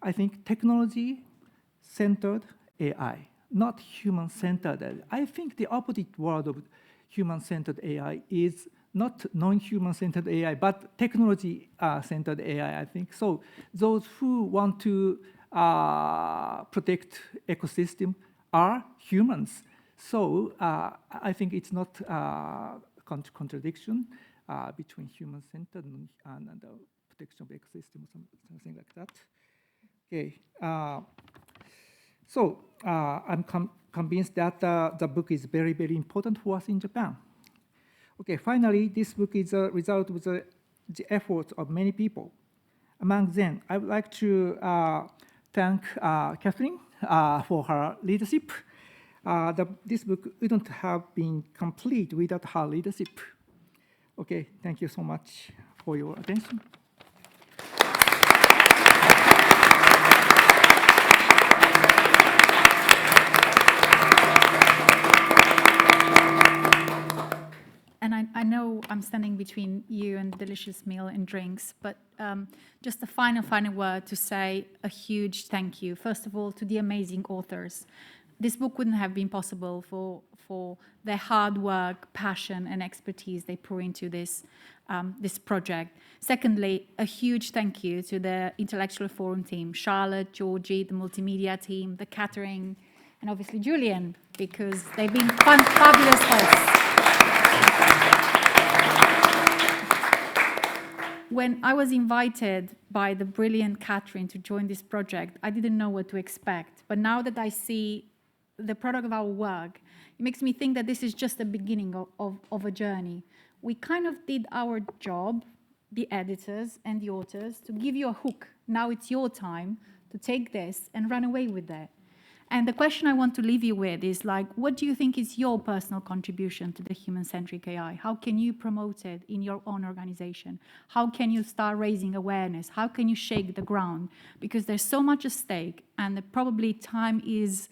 I think, technology-centered AI, not human-centered. I think the opposite word of human-centered AI is not non-human-centered AI, but technology-centered AI, I think. So those who want to protect ecosystem are humans. So I think it's not contradiction between human-centered and the protection of ecosystem or something like that. Okay. So I'm convinced that the book is very, very important for us in Japan. Okay, finally, this book is a result of the efforts of many people. Among them, I would like to thank Catherine for her leadership. This book wouldn't have been complete without her leadership. Okay, thank you so much for your attention. And I know I'm standing between you and delicious meal and drinks, but just a final word to say a huge thank you, first of all, to the amazing authors. This book wouldn't have been possible for their hard work, passion, and expertise they pour into this project. Secondly, a huge thank you to the Intellectual Forum team, Charlotte, Georgie, the multimedia team, the catering, and obviously Julian, because they've been fabulous hosts. When I was invited by the brilliant Catherine to join this project, I didn't know what to expect. But now that I see the product of our work, it makes me think that this is just the beginning of a journey. We kind of did our job, the editors and the authors, to give you a hook. Now it's your time to take this and run away with it. And the question I want to leave you with is like, what do you think is your personal contribution to the human-centric AI? How can you promote it in your own organization? How can you start raising awareness? How can you shake the ground? Because there's so much at stake, and probably time is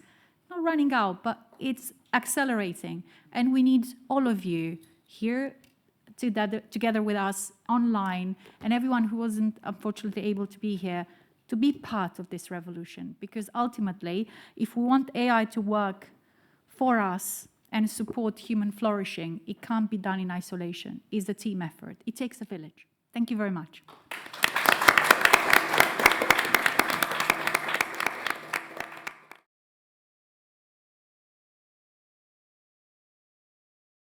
not running out, but it's accelerating. And we need all of you here together with us online, and everyone who wasn't unfortunately able to be here, to be part of this revolution. Because ultimately, if we want AI to work for us and support human flourishing, it can't be done in isolation. It's a team effort. It takes a village. Thank you very much.